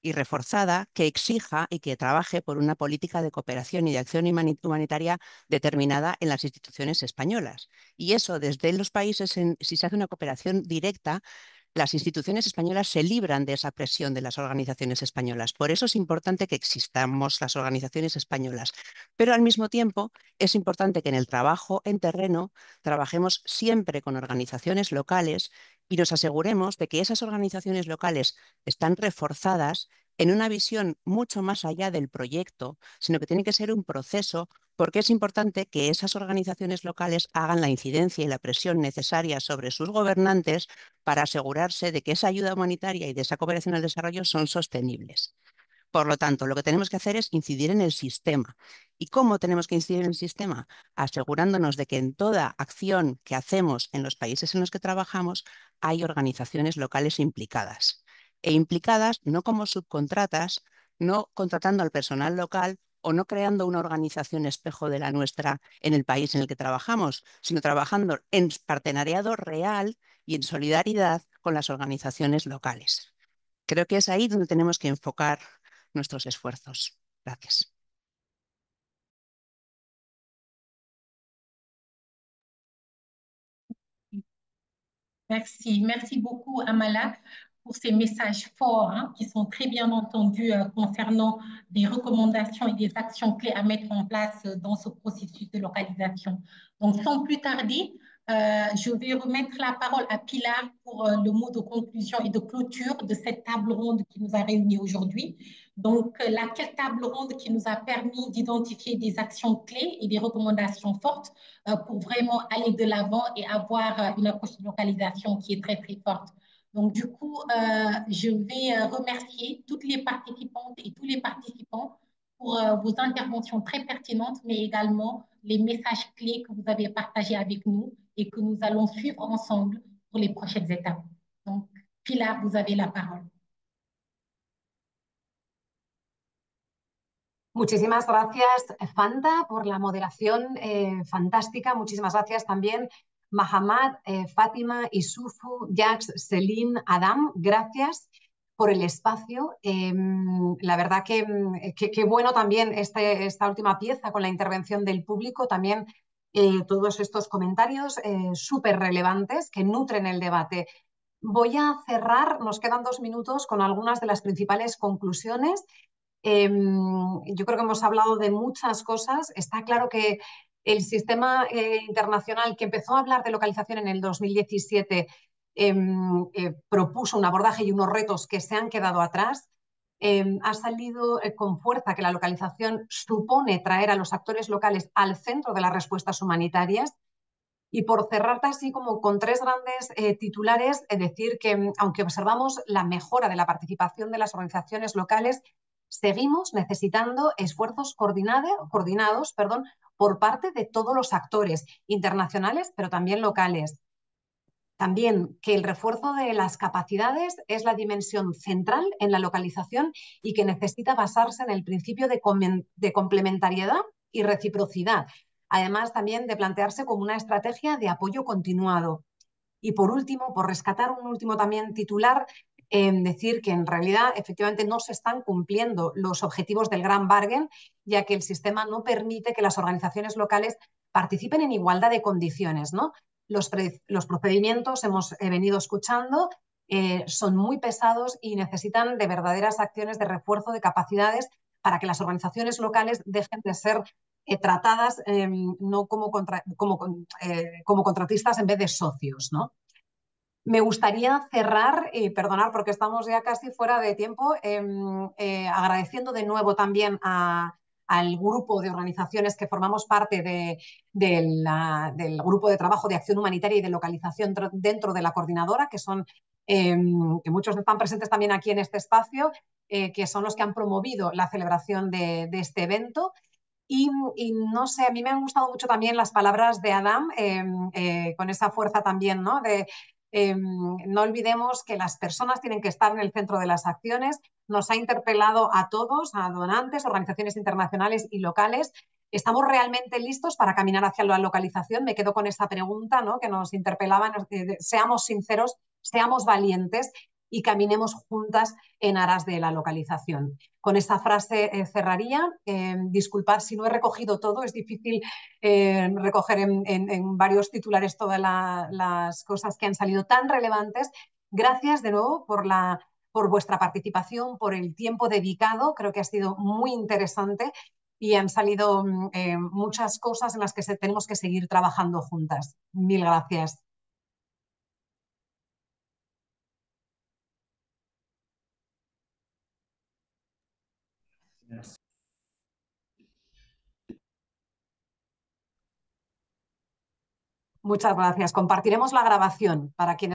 y reforzada que exija y que trabaje por una política de cooperación y de acción humanitaria determinada en las instituciones españolas. Y eso desde los países, si se hace una cooperación directa, las instituciones españolas se libran de esa presión de las organizaciones españolas. Por eso es importante que existamos las organizaciones españolas. Pero al mismo tiempo es importante que en el trabajo en terreno trabajemos siempre con organizaciones locales y nos aseguremos de que esas organizaciones locales están reforzadas en una visión mucho más allá del proyecto, sino que tiene que ser un proceso, porque es importante que esas organizaciones locales hagan la incidencia y la presión necesaria sobre sus gobernantes para asegurarse de que esa ayuda humanitaria y de esa cooperación al desarrollo son sostenibles. Por lo tanto, lo que tenemos que hacer es incidir en el sistema. ¿Y cómo tenemos que incidir en el sistema? Asegurándonos de que en toda acción que hacemos en los países en los que trabajamos hay organizaciones locales implicadas. E implicadas no como subcontratas, no contratando al personal local o no creando una organización espejo de la nuestra en el país en el que trabajamos, sino trabajando en partenariado real y en solidaridad con las organizaciones locales. Creo que es ahí donde tenemos que enfocar nuestros esfuerzos. Gracias. Merci beaucoup Amala pour ces messages forts qui sont très bien entendus concernant des recommandations et des actions clés à mettre en place dans ce processus de localisation. Donc sans plus tarder, je vais remettre la parole à Pilar pour le mot de conclusion et de clôture de cette table ronde qui nous a réunis aujourd'hui. Donc, la table ronde qui nous a permis d'identifier des actions clés et des recommandations fortes pour vraiment aller de l'avant et avoir une approche de localisation qui est très, très forte. Donc, du coup, je vais remercier toutes les participantes et tous les participants pour vos interventions très pertinentes, mais également les messages clés que vous avez partagés avec nous et que nous allons suivre ensemble pour les prochaines étapes. Donc, Pilar, vous avez la parole. Muchísimas gracias, Fanta, por la moderación fantástica. Muchísimas gracias también, Mahamad, Fátima, Isufu, Jax, Celine, Adam. Gracias por el espacio. La verdad que bueno también esta última pieza con la intervención del público, también todos estos comentarios súper relevantes que nutren el debate. Voy a cerrar, nos quedan 2 minutos, con algunas de las principales conclusiones. Yo creo que hemos hablado de muchas cosas. Está claro que El sistema internacional que empezó a hablar de localización en el 2017 propuso un abordaje y unos retos que se han quedado atrás. Ha salido con fuerza que la localización supone traer a los actores locales al centro de las respuestas humanitarias. Y por cerrarte así como con tres grandes titulares, decir que aunque observamos la mejora de la participación de las organizaciones locales, seguimos necesitando esfuerzos coordinados por parte de todos los actores internacionales, pero también locales. También que el refuerzo de las capacidades es la dimensión central en la localización y que necesita basarse en el principio de complementariedad y reciprocidad. Además, también de plantearse como una estrategia de apoyo continuado. Y por último, por rescatar un último también titular, decir que en realidad efectivamente no se están cumpliendo los objetivos del Grand Bargain, ya que el sistema no permite que las organizaciones locales participen en igualdad de condiciones, ¿no? Los procedimientos, hemos venido escuchando, son muy pesados y necesitan de verdaderas acciones de refuerzo de capacidades para que las organizaciones locales dejen de ser tratadas no como contratistas en vez de socios, ¿no? Me gustaría cerrar, perdonar porque estamos ya casi fuera de tiempo, agradeciendo de nuevo también al grupo de organizaciones que formamos parte del grupo de trabajo de acción humanitaria y de localización dentro de la coordinadora, que son, que muchos están presentes también aquí en este espacio, que son los que han promovido la celebración de este evento. Y no sé, a mí me han gustado mucho también las palabras de Adam, con esa fuerza también, ¿no? No olvidemos que las personas tienen que estar en el centro de las acciones. Nos ha interpelado a todos, a donantes, organizaciones internacionales y locales. ¿Estamos realmente listos para caminar hacia la localización? Me quedo con esa pregunta, ¿no? Que nos interpelaba. Seamos sinceros, seamos valientes y caminemos juntas en aras de la localización. Con esta frase cerraría. Disculpad si no he recogido todo, es difícil recoger en varios titulares todas las cosas que han salido tan relevantes. Gracias de nuevo por vuestra participación, por el tiempo dedicado. Creo que ha sido muy interesante y han salido muchas cosas en las que tenemos que seguir trabajando juntas. Mil gracias. Muchas gracias. Compartiremos la grabación para quienes